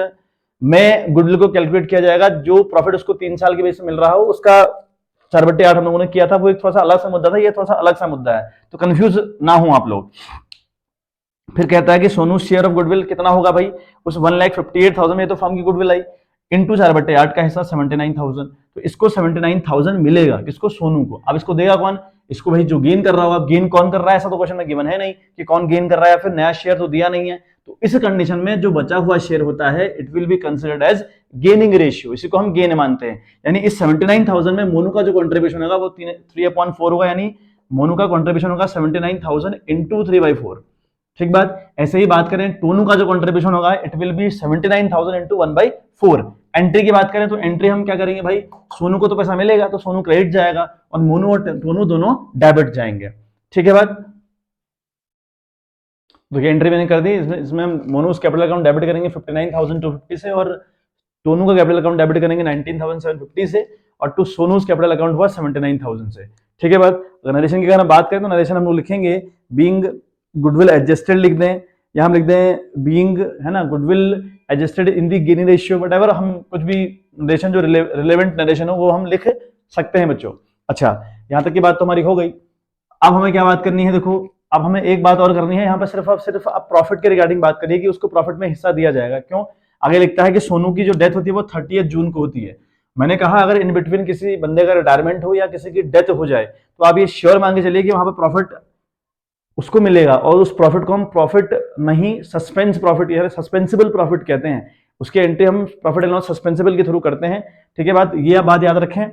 में गुडविल को कैलकुलेट किया जाएगा जो प्रॉफिट उसको 3 साल के बेस में मिल रहा हो, उसका 4/8 हम लोगों ने किया था, वो एक थोड़ा सा अलग सा मुद्दा था, ये थोड़ा सा अलग सा मुद्दा है, तो कंफ्यूज ना हो आप लोग। फिर कहता है कि सोनू शेयर ऑफ गुडविल कितना होगा भाई, उस 1,58,000 में तो फर्म की गुडविल आई, इंटू 4/8 का हिस्सा 79,000, तो इसको 79,000 मिलेगा, किसको, सोनू को। अब इसको देगा कौन, इसको भाई जो गेन कर रहा होगा। गेन कौन कर रहा है ऐसा तो क्वेश्चन में गिवन है नहीं कि कौन गेन कर रहा है, या फिर नया शेयर तो दिया नहीं है, तो इस कंडीशन में जो बचा हुआ शेयर होता है it will be considered as gaining ratio, इसी को हम गेन मानते हैं। यानी इस 79,000 में मोनू का जो कंट्रीब्यूशन होगा वो 3/4 होगा, यानी मोनू का कंट्रीब्यूशन होगा 79,000 इंटू 3/4। ठीक बात। ऐसे ही बात करें टोनू का जो कंट्रीब्यूशन होगा it will B 79,000 into 1/4। Entry की बात करें तो एंट्री हम क्या करेंगे भाई, सोनू को तो पैसा मिलेगा तो सोनू क्रेडिट जाएगा और मोनू और टोनू दोनों डेबिट जाएंगे। ठीक है बात। देखिए एंट्री मैंने कर दी, इसमें हम मोनूस कैपिटल अकाउंट डेबिट करेंगे 59,250 से, और टोनू का कैपिटल अकाउंट डेबिट करेंगे 19,750 से, और टू सोनूस कैपिटल अकाउंट हुआ 79,000 से। ठीक है बात। अगर नरेशन की अगर हम बात करें तो नरेशन हम लोग लिखेंगे बीइंग गुडविल एडजस्टेड लिख दें, या हम लिख दें बीइंग, है ना, goodwill adjusted in the gaining ratio, what हम कुछ भी नरेशन जो रिलेवेंट नरेशन हो वो हम लिख सकते हैं बच्चों। अच्छा, यहां तक की बात तो हमारी हो गई। अब हमें क्या बात करनी है, देखो अब हमें एक बात और करनी है, यहाँ पर सिर्फ आप प्रॉफिट के रिगार्डिंग बात करिए कि उसको प्रॉफिट में हिस्सा दिया जाएगा। क्यों, आगे लिखता है कि सोनू की जो डेथ होती है वो 30 जून को होती है। मैंने कहा अगर इन बिटवीन किसी बंदे का रिटायरमेंट हो या किसी की डेथ हो जाए तो आप ये श्योर मान के चलिए कि वहां पर प्रॉफिट उसको मिलेगा, और उस प्रॉफिट को हम प्रॉफिट नहीं सस्पेंस प्रॉफिट या सस्पेंसिबल प्रॉफिट कहते हैं। उसकी एंट्री हम प्रॉफिट एंड लॉस सस्पेंसिबल के थ्रू करते हैं। ठीक है बात, ये बात याद रखें।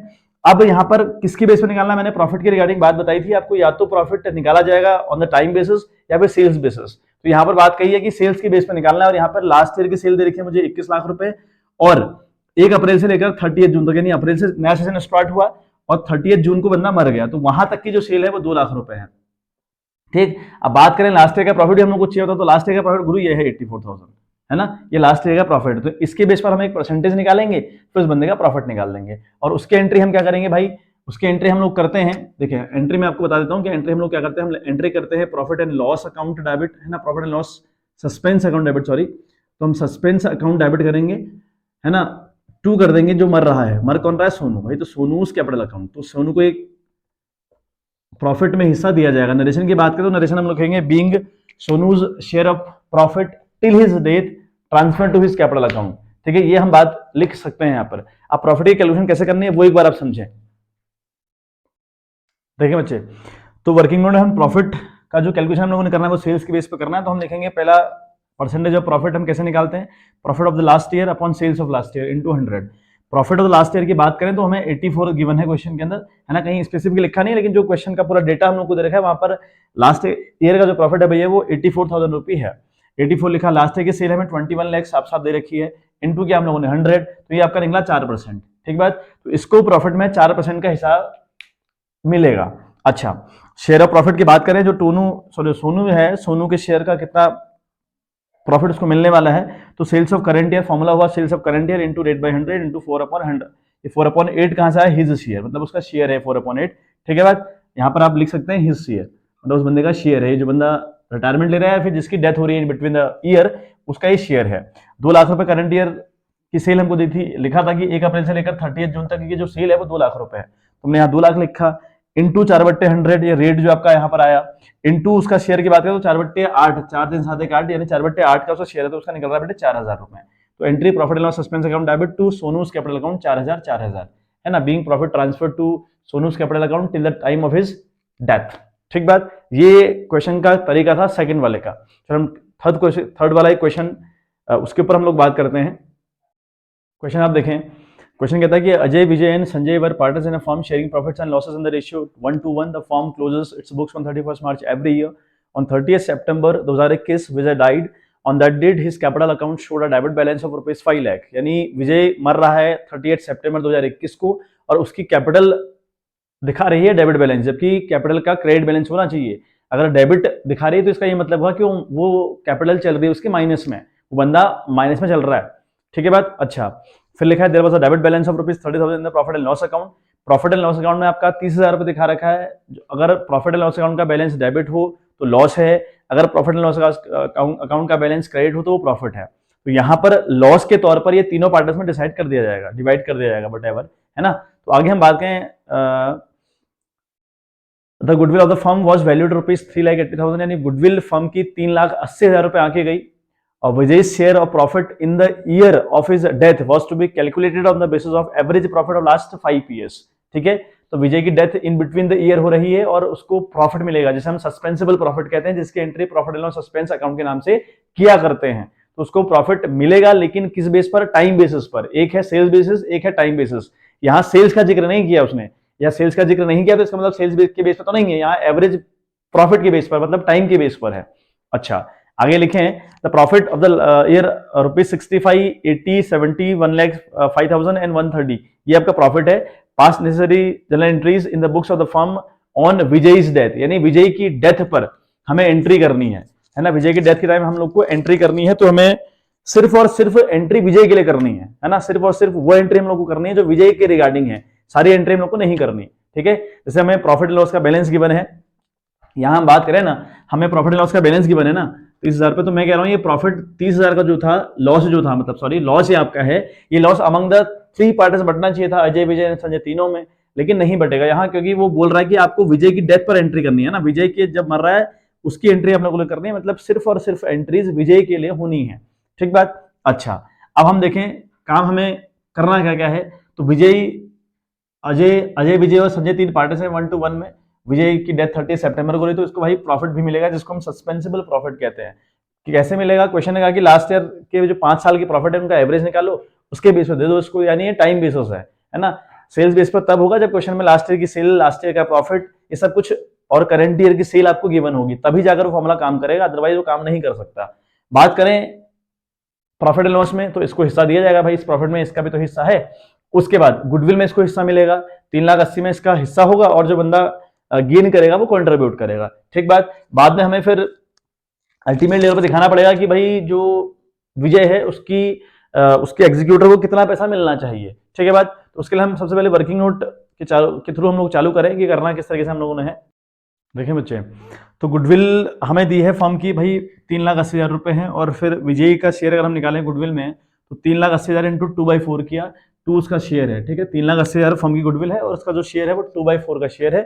अब यहां पर किसकी बेस पे निकालना, मैंने प्रॉफिट की रिगार्डिंग बात बताई थी आपको, या तो प्रॉफिट निकाला जाएगा ऑन द टाइम बेसिस या फिर सेल्स बेसिस। तो यहां पर बात कही है कि सेल्स की बेस पे निकालना है, और यहाँ पर लास्ट ईयर की सेल दे रखी है मुझे 21 लाख रुपए, और 1 अप्रैल से लेकर 30 जून तक, यानी अप्रैल से नया सेशन स्टार्ट हुआ और 30 जून को बंदा मर गया, तो वहां तक की जो सेल है वो 2 लाख रुपए है। ठीक। अब बात करें लास्ट ईयर का प्रॉफिट हम लोग को चाहिए होता, तो लास्ट ईयर का प्रॉफिट गुरु ये है 84,000, है ना, ये लास्ट ईयर का प्रॉफिट। तो इसके बेस पर हम एक परसेंटेज निकालेंगे, फिर उस बंदे का प्रॉफिट निकाल लेंगे, और उसके एंट्री हम क्या करेंगे भाई, उसके एंट्री हम लोग करते हैं। देखिए एंट्री में आपको बता देता हूं कि एंट्री हम लोग क्या करते हैं, हम एंट्री करते हैं profit and loss account debit, है ना, profit and loss suspense account debit, sorry, तो हम सस्पेंस अकाउंट डेबिट करेंगे, है ना, 2 कर देंगे, जो मर रहा है, मर कौन रहा है, सोनू भाई, तो सोनू कैपिटल अकाउंट, तो सोनू को एक प्रॉफिट में हिस्सा दिया जाएगा। नरेशन की बात करें तो नरेशन हम लिखेंगे being Sonu's share of profit till his death transfer to his capital account. ठीक है, ये हम बात लिख सकते हैं यहाँ पर। अब प्रॉफिट की कैलकुलेशन कैसे करनी है वो एक बार आप समझें। देखिए बच्चे, तो वर्किंग नोट हम प्रॉफिट का जो कैलकुलेशन हम लोगों ने करना है वो सेल्स के बेस पे करना है, तो हम लिखेंगे पहला परसेंटेज ऑफ प्रॉफिट हम कैसे निकालते हैं, profit of the last year upon sales of last year into 100। Profit of the last year की बात करें तो हमें 84 गिवन है क्वेश्चन के अंदर, है ना, कहीं स्पेसिफिक लिखा नहीं है, लेकिन जो क्वेश्चन का पूरा डेटा हम लोग को दे रखा है वहां पर लास्ट ईयर का जो प्रॉफिट है भैया वो 84,000 रुपये है। 84 लिखा, लास्ट ईयर की सेल हमें 21 लाख साफ साफ दे रखी है, इनटू किया हम लोगों ने 100, तो ये आपका निकला 4%। ठीक बात, तो इसको प्रॉफिट में 4% का हिसाब मिलेगा। अच्छा, शेयर ऑफ प्रॉफिट की बात करें, जो सोनू है, सोनू के शेयर का कितना प्रॉफिट उसको मिलने वाला है, तो sales of current year, formula हुआ sales of current year into rate by 100 into 4/100। ये 4/8 कहां से आया, हिज शेयर, मतलब उसका शेयर है 4/8। ठीक है बात, यहाँ पर आप लिख सकते हैं हिज शेयर, मतलब उस बंदे का शेयर है, जो बंदा रिटायरमेंट ले रहा है फिर जिसकी डेथ हो रही है बिटवीन द ईयर, उसका ही शेयर है। 2 लाख रुपए करंट ईयर की सेल हमको दी थी, लिखा था कि 1 अप्रैल से लेकर 30 जून तक की जो सेल है वो 2 लाख रुपए है, तुमने यहाँ 2 लाख लिखा, इंटू 4/100 ये रेट जो आपका यहाँ पर आया, इंटू उसका शेयर की बात करें तो 4/8, 4 3 7 1 8, यानी 4/8 का उसका शेयर है, तो उसका निकल रहा है बेटे 4,000 रुपए। तो entry profit and loss suspense account debit to Sonu's capital account 4000 है ना, being profit transfer to Sonu's capital account till the time of his death. ठीक बात, ये क्वेश्चन का तरीका था सेकंड वाले का। फिर हम थर्ड वाला क्वेश्चन उसके ऊपर हम लोग बात करते हैं। क्वेश्चन आप देखें, क्वेश्चन कहता है कि Ajay, Vijay and Sanjay were partners in a firm sharing profits and losses in the ratio 1:1। The firm closes its books on 31 March every year. On 30 September 2021 Vijay died. On that date his capital account showed a debit balance of ₹5 lakh. यानी विजय मर रहा है 30 September 2021 को और उसकी capital दिखा रही है डेबिट बैलेंस, जबकि कैपिटल का क्रेडिट बैलेंस होना चाहिए। अगर डेबिट दिखा रही है तो इसका ये मतलब हुआ कि वो कैपिटल चल रही है उसकी माइनस में, वो बंदा माइनस में चल रहा है। ठीक है बात, अच्छा। फिर लिखा है there was a debit balance of ₹30,000 in the profit and loss account. Profit and loss account में आपका 30,000 रुपये दिखा रखा है। अगर प्रॉफिट एंड लॉस अकाउंट का बैलेंस डेबिट हो तो लॉस है, अगर प्रॉफिट एंड लॉस अकाउंट का बैलेंस क्रेडिट हो तो वो प्रॉफिट है। तो यहाँ पर लॉस के तौर पर ये तीनों पार्टनर्स में डिसाइड कर दिया जाएगा, डिवाइड कर दिया जाएगा, वट एवर, है ना। तो आगे हम बात करें, the goodwill of the firm was valued ₹3,80,000, यानी गुडविल फर्म की 3,80,000 रुपए आके गई। और Vijay share of profit in the year of his death was to be calculated on the basis of average profit of last 5 years. ठीक है, तो विजय की death in between the year हो रही है और उसको प्रॉफिट मिलेगा, जिसे हम सस्पेंसिबल प्रॉफिट कहते हैं, जिसकी entry profit and loss suspense account के नाम से किया करते हैं। तो उसको प्रॉफिट मिलेगा, लेकिन किस बेस पर? टाइम बेसिस पर। एक है सेल्स बेसिस, एक है टाइम बेसिस। यहाँ सेल्स का जिक्र नहीं किया उसने, या सेल्स का जिक्र नहीं किया तो इसका मतलब सेल्स बेस के बेस पर तो नहीं है, यहाँ एवरेज प्रॉफिट के बेस पर, मतलब टाइम के बेस पर है। अच्छा, आगे लिखें, the profit of the year ₹65, 80, 70, 1,05,000 and 130, ये आपका प्रॉफिट है। पास necessary journal entries in the books of the firm on Vijay's death, यानी विजय की डेथ पर हमें एंट्री करनी है ना। विजय की डेथ के टाइम हम लोग को एंट्री करनी है, तो हमें सिर्फ और सिर्फ एंट्री विजय के लिए करनी है ना। सिर्फ और सिर्फ वो एंट्री हम लोग को करनी है जो विजय के रिगार्डिंग है, सारी एंट्री हम लोग को नहीं करनी। ठीक है, जैसे हमें प्रॉफिट लॉस का बैलेंस गिवन है, यहां हम बात करें ना, हमें प्रॉफिट लॉस का बैलेंस गिवन है ना 30,000 पे, तो मैं कह रहा हूं ये प्रॉफिट 30,000 का जो था, लॉस जो था, मतलब सॉरी, लॉस ये आपका है, ये लॉस अमंग द 3 पार्टनर्स बंटना चाहिए था, अजय, विजय, संजय, तीनों में, लेकिन नहीं बटेगा यहाँ, क्योंकि वो बोल रहा है कि आपको विजय की डेथ पर एंट्री करनी है ना। विजय के जब मर रहा है उसकी एंट्री हम लोग को करनी है, मतलब सिर्फ और सिर्फ एंट्रीज विजय के लिए होनी है। ठीक बात, अच्छा। अब हम देखें काम हमें करना क्या क्या है। तो अजय, विजय और संजय 3 पार्टनर्स हैं 1:1 में। विजय की डेथ 30 सितंबर को हुई, तो इसको भाई प्रॉफिट भी मिलेगा, जिसको हम सस्पेंसिबल प्रॉफिट कहते हैं। कि कैसे मिलेगा? क्वेश्चन ने कहा कि लास्ट ईयर के जो 5 साल की प्रॉफिट है उनका एवरेज निकालो, उसके बेस पर दे दो उसको, यानी ये टाइम बेसिस है ना। सेल्स बेस पर तब होगा जब क्वेश्चन में लास्ट ईयर की सेल, लास्ट ईयर का प्रॉफिट, ये सब कुछ और करंट ईयर की सेल आपको गिवन होगी, तभी जाकर वो फॉर्मूला काम करेगा, अदरवाइज वो काम नहीं कर सकता। बात करें प्रॉफिट एंड लॉस में, तो इसको हिस्सा दिया जाएगा भाई, इस प्रॉफिट में इसका भी तो हिस्सा है। उसके बाद गुडविल में इसको हिस्सा मिलेगा, 3,80,000 में इसका हिस्सा होगा, और जो बंदा गेन करेगा वो कंट्रीब्यूट करेगा। ठीक बात, बाद में हमें फिर अल्टीमेट लेवल पर दिखाना पड़ेगा कि भाई जो विजय है उसके एग्जीक्यूटर को कितना पैसा मिलना चाहिए। ठीक है बात, तो उसके लिए हम सबसे पहले वर्किंग नोट के थ्रू हम लोग चालू करें कि करना किस तरीके से हम लोगों ने है। देखें बच्चे, तो गुडविल हमें दी है फर्म की भाई 3,80,000 रुपए हैं, और फिर विजय का शेयर अगर हम निकालें गुडविल में, तो 3,80,000 इंटू 2/4 किया, 2 उसका शेयर है। ठीक है, 3,80,000 फर्म की गुडविल है और उसका जो शेयर है वो 2/4 का शेयर है।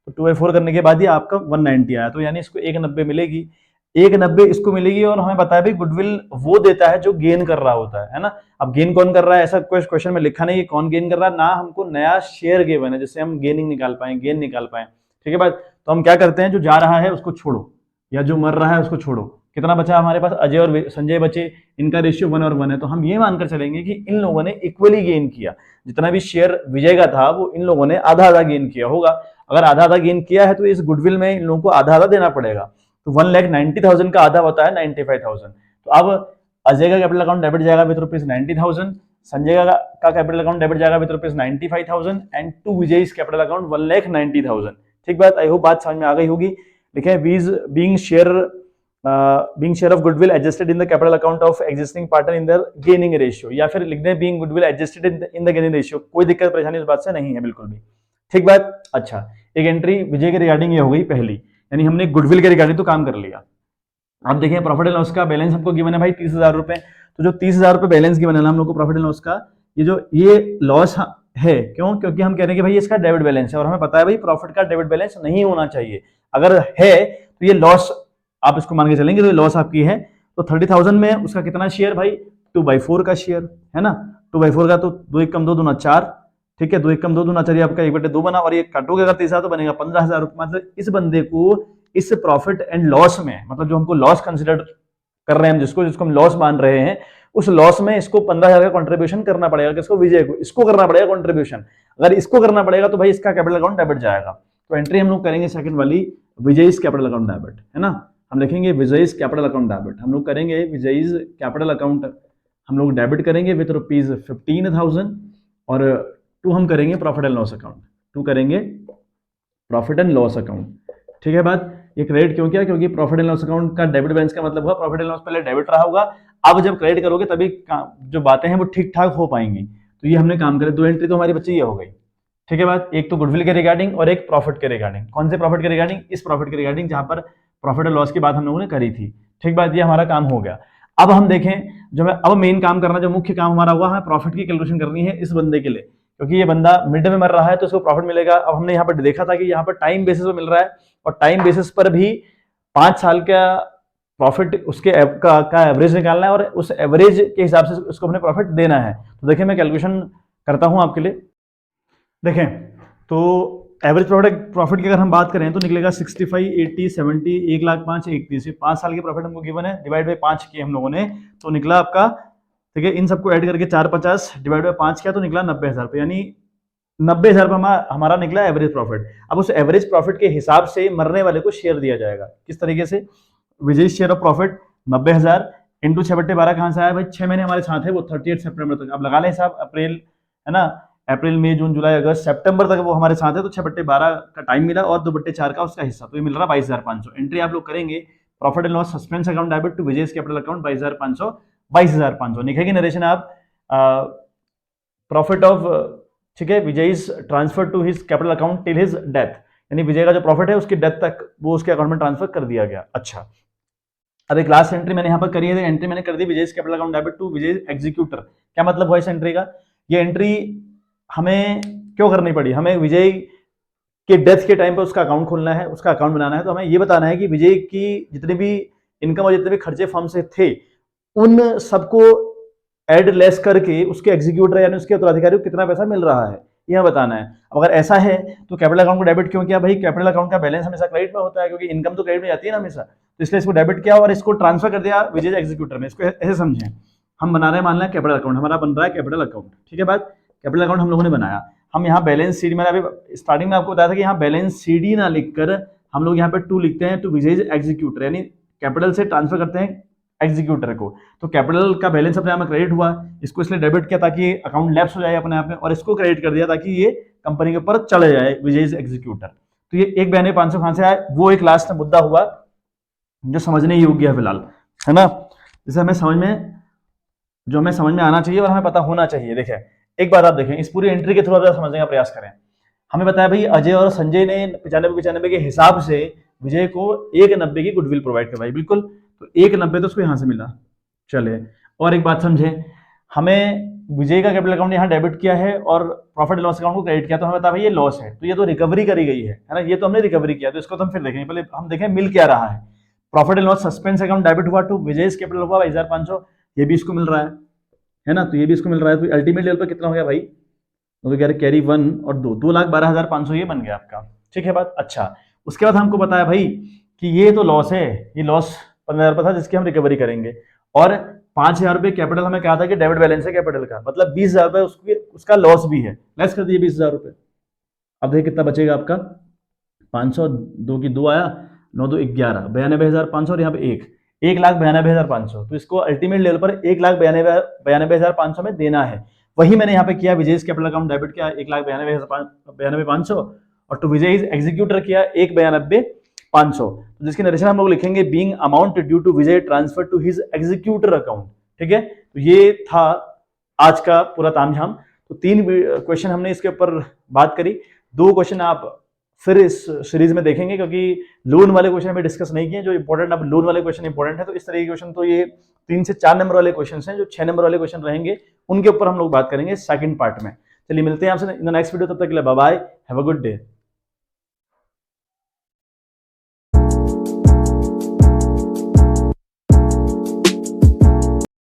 तो 2/4 करने के बाद ही आपका 190 आया, तो यानी इसको 190 मिलेगी। 190 इसको मिलेगी, और हमें पता है भाई गुडविल वो देता है जो गेन कर रहा होता है ना। अब गेन कौन कर रहा है, ऐसा कोई क्वेश्चन में लिखा नहीं है कौन गेन कर रहा है, ना हमको नया शेयर गिवन है जिससे हम गेन निकाल पाए। ठीक है बात, तो हम क्या करते हैं, जो जा रहा है उसको छोड़ो, या जो मर रहा है उसको छोड़ो। कितना बचा हमारे पास? अजय और संजय बचे, इनका रेशियो 1 और 1 है, तो हम ये मानकर चलेंगे कि इन लोगों ने इक्वली गेन किया। जितना भी शेयर विजय का था वो इन लोगों ने आधा आधा गेन किया होगा। अगर आधा आधा गेन किया है तो इस गुडविल में इन लोगों को आधा आधा देना पड़ेगा। तो 1,90,000 का आधा होता है 95,000। तो अब अजय का कैपिटल अकाउंट डेबिट जाएगा विद ₹90,000, संजय का कैपिटल अकाउंट डेबिट जाएगा with ₹95,000, and to Vijay's capital account 1,90,000। ठीक बात, आई होप बात समझ में आ गई होगी। लिखे being share of goodwill adjusted in the capital account of existing partner in the gaining ratio, या फिर लिख दें being goodwill adjusted in the gaining ratio. कोई दिक्कत परेशानी इस बात से नहीं है बिल्कुल भी। ठीक बात, अच्छा। एक एंट्री विजय के रिगार्डिंग ये हो गई पहली, यानी हमने गुडविल के रिगार्डिंग तो काम कर लिया। अब देखिए प्रॉफिट एंड लॉस का बैलेंस हमको गिवन है भाई 30,000 रुपए। तो जो 30,000 रुपए बैलेंस गिवन है ना हम लोग को प्रॉफिट एंड लॉस का, ये लॉस है क्यों? क्योंकि हम कह रहे हैं कि भाई इसका डेबिट बैलेंस है, और हमें पता है भाई प्रॉफिट का डेबिट बैलेंस नहीं होना चाहिए। अगर है तो ये लॉस, आप इसको मान के चलेंगे तो ये लॉस आपकी है। तो 30,000 में उसका कितना शेयर भाई? 2/4 का शेयर, है ना, 2/4 का, तो 2 1 कम 2 दूना 4, ठीक है, 2 1 कम 2 दूना 4, ये आपका 1/2 बना, और ये काटोगे अगर तीसरा तो बनेगा 15,000 रुपये। मतलब इस बंदे को इस प्रॉफिट एंड लॉस में, मतलब जो हमको लॉस कंसिडर कर रहे हैं, हम जिसको हम लॉस मान रहे हैं, उस लॉस में इसको 15,000 का कंट्रीब्यूशन करना पड़ेगा, किसको, विजय को, इसको करना पड़ेगा कंट्रीब्यूशन। अगर इसको करना पड़ेगा तो भाई इसका कैपिटल अकाउंट डेबिट जाएगा। तो एंट्री हम लोग करेंगे सेकंड वाली, विजय's कैपिटल अकाउंट डेबिट, है ना, हम लिखेंगे विजय's कैपिटल अकाउंट डेबिट, हम लोग करेंगे विजय's कैपिटल अकाउंट, हम लोग डेबिट करेंगे विथ ₹15,000, और 2 हम करेंगे प्रॉफिट एंड लॉस अकाउंट, 2 करेंगे प्रॉफिट एंड लॉस अकाउंट, ठीक है बात। ये क्रेडिट क्यों किया, क्योंकि प्रॉफिट एंड लॉस अकाउंट का डेबिट बैलेंस का मतलब हुआ प्रॉफिट एंड लॉस पहले डेबिट रहा होगा, अब जब क्रेडिट करोगे तभी जो बातें हैं वो ठीक ठाक हो पाएंगी। तो ये हमने काम करे, 2 एंट्री तो हमारी बच्ची ये हो गई, ठीक है बात। एक तो गुडविल के रिगार्डिंग और एक प्रॉफिट के रिगार्डिंग। कौन से प्रॉफिट के रिगार्डिंग, इस प्रॉफिट के रिगार्डिंग जहां पर प्रॉफिट और लॉस की बात हम लोगों ने करी थी, ठीक बात, ये हमारा काम हो गया। अब हम देखें, जो मैं अब मेन काम करना, जो मुख्य काम हमारा हुआ है, प्रॉफिट की कैलकुलेशन करनी है इस बंदे के लिए, क्योंकि ये बंदा मिड में मर रहा है तो इसको प्रॉफिट मिलेगा। अब हमने यहाँ पर देखा था कि यहाँ पर टाइम बेसिस पर मिल रहा है, और टाइम बेसिस पर भी 5 साल का प्रॉफिट उसके का एवरेज निकालना है, और उस एवरेज के हिसाब से उसको अपने प्रॉफिट देना है। तो देखिए मैं कैलकुलेशन करता हूं आपके लिए। देखें तो एवरेज प्रॉफिट की अगर हम बात करें तो निकलेगा 65, 80, 70, 1,05,000, 1,30। 5 साल की प्रॉफिट हमको गिवन है, डिवाइड बाई 5 किए हम लोगों ने, तो निकला आपका, ठीक है, इन सबको ऐड करके 450 डिवाइड बाई 5 किया तो निकला 90,000 रुपये, यानी 90,000 रुपये हमारा निकला एवरेज प्रॉफिट। अब उस एवरेज प्रॉफिट के हिसाब से मरने वाले को शेयर दिया जाएगा, किस तरीके से, विजय शेयर ऑफ प्रॉफिट 90,000 इंटू 6/12 कहां से आया भाई, 6 महीने हमारे साथ है वो 38 सितंबर तक। अब लगा लें हिसाब, अप्रैल, है ना, अप्रैल मई जून जुलाई अगस्त सितंबर तक वो हमारे साथ है, तो 6/12 का टाइम मिला और 2/4 का उसका हिस्सा, तो ये मिल रहा 22,500। एंट्री आप लोग करेंगे profit and loss suspense account debit to Vijay's capital account 22,500, 22,500 लिखेंगे नरेशन आप, प्रॉफिट ऑफ, ठीक है, Vijay's transfer to his capital account till his death, यानी विजय का जो प्रॉफिट है उसकी डेथ तक वो उसके अकाउंट में ट्रांसफर कर दिया गया। अच्छा, अब एक लास्ट एंट्री मैंने यहाँ पर करी है, एंट्री मैंने कर दी विजय's capital account debit to Vijay executor. क्या मतलब हुआ इस एंट्री का, ये एंट्री हमें क्यों करनी पड़ी, हमें विजय के डेथ के टाइम पर उसका अकाउंट खोलना है, उसका अकाउंट बनाना है, तो हमें ये बताना है कि विजय की जितने भी इनकम और जितने भी खर्चे फर्म से थे उन सबको एड लेस करके उसके एग्जीक्यूटर यानी उसके उत्तराधिकारी को कितना पैसा मिल रहा है, यह बताना है। अगर ऐसा है तो कैपिटल अकाउंट को डेबिट क्यों किया भाई, कैपिटल अकाउंट का बैलेंस हमेशा क्रेडिट में होता है, क्योंकि इनकम तो क्रेडिट में जाती है ना हमेशा, तो इसलिए इसको डेबिट किया और इसको ट्रांसफर कर दिया विजय एग्जीक्यूटर में। इसको ऐसे समझें, हम बना रहे हैं, मान लें कैपिटल अकाउंट हमारा बन रहा है कैपिटल अकाउंट, ठीक है बात, कैपिटल अकाउंट हम लोगों ने बनाया। हम यहाँ बैलेंस शीट, मैंने अभी स्टार्टिंग में आपको बताया था कि यहाँ बैलेंस शीट ना लिखकर हम लोग यहाँ पे 2 लिखते हैं, टू विजय एग्जीक्यूटर, यानी कैपिटल से ट्रांसफर करते हैं एग्जीक्यूटर को। तो कैपिटल का बैलेंस अपने आप में क्रेडिट हुआ, इसको इसलिए डेबिट किया ताकि अकाउंट लैप्स हो जाए अपने आप में, और इसको क्रेडिट कर दिया ताकि ये कंपनी के ऊपर चले जाए विजय एग्जीक्यूटर। तो ये 1,92,500 कहां से आया, वो एक लास्ट में मुद्दा हुआ जो समझने योग्य है फिलहाल, है ना, जैसे हमें समझ में, जो हमें समझ में आना चाहिए और हमें पता होना चाहिए। देखिए एक बात आप देखें, इस पूरी एंट्री के थ्रू आप समझने का प्रयास करें। हमें बताया भाई अजय और संजय ने 95 के हिसाब से विजय को 1,90 की गुडविल प्रोवाइड करवाई, बिल्कुल, तो 1,90 तो उसको यहां से मिला। चले और एक बात समझे, हमें विजय का कैपिटल अकाउंट यहाँ डेबिट किया है और प्रॉफिट लॉस अकाउंट को क्रेडिट किया, तो हमें बता भाई ये लॉस है, तो ये तो रिकवरी करी गई है ना, ये तो हमने रिकवरी किया, तो इसको तो हम फिर देखेंगे, पहले हम देखें मिल क्या रहा है। Profit and loss suspense account debit हुआ टू विजय's कैपिटल हुआ 22,500, ये भी इसको मिल रहा है ना, तो ये भी इसको मिल रहा है, तो अल्टीमेट लेवल पर कितना हो गया भाई, तो कह रहे कैरी 1 और 2, 2,12,500 ये बन गया आपका, ठीक है बात। अच्छा, उसके बाद हमको बताया भाई कि ये तो लॉस है, ये लॉस 15,000 रुपये था जिसकी हम रिकवरी करेंगे, और 5,000 रुपये कैपिटल हमें कहा था कि डेबिट बैलेंस है कैपिटल का, मतलब 20,000 रुपये उसका लॉस भी है, लेस कर दिए 20,000 रुपये। अब देखिए कितना बचेगा आपका, 500, 2 की 2 आया, 9 2 11, 92,500, और यहाँ पे 1,92,500, तो इसको अल्टीमेट लेवल पर 1,92,500 में देना है। वही मैंने यहाँ पे किया, विजय's कैपिटल अकाउंट डेबिट किया 1,92,500 और टू विजय's एग्जीक्यूटर किया 1,92,500, तो जिसकी नरेशन हम लोग लिखेंगे being amount due to Vijay transfer to his executor account, ठीक है। तो ये था आज का पूरा तामझाम। तो 3 क्वेश्चन हमने इसके ऊपर बात करी, 2 क्वेश्चन आप फिर इस सीरीज में देखेंगे, क्योंकि लोन वाले क्वेश्चन में डिस्कस नहीं किए जो इंपॉर्टेंट, अब लोन वाले क्वेश्चन इंपॉर्टेंट है, तो इस तरह के क्वेश्चन तो ये 3 से 4 नंबर वाले क्वेश्चन हैं, जो 6 नंबर वाले क्वेश्चन रहेंगे उनके ऊपर हम लोग बात करेंगे सेकंड पार्ट में। चलिए मिलते हैं आपसे इन द नेक्स्ट वीडियो, तब तक के लिए bye bye, have a good day.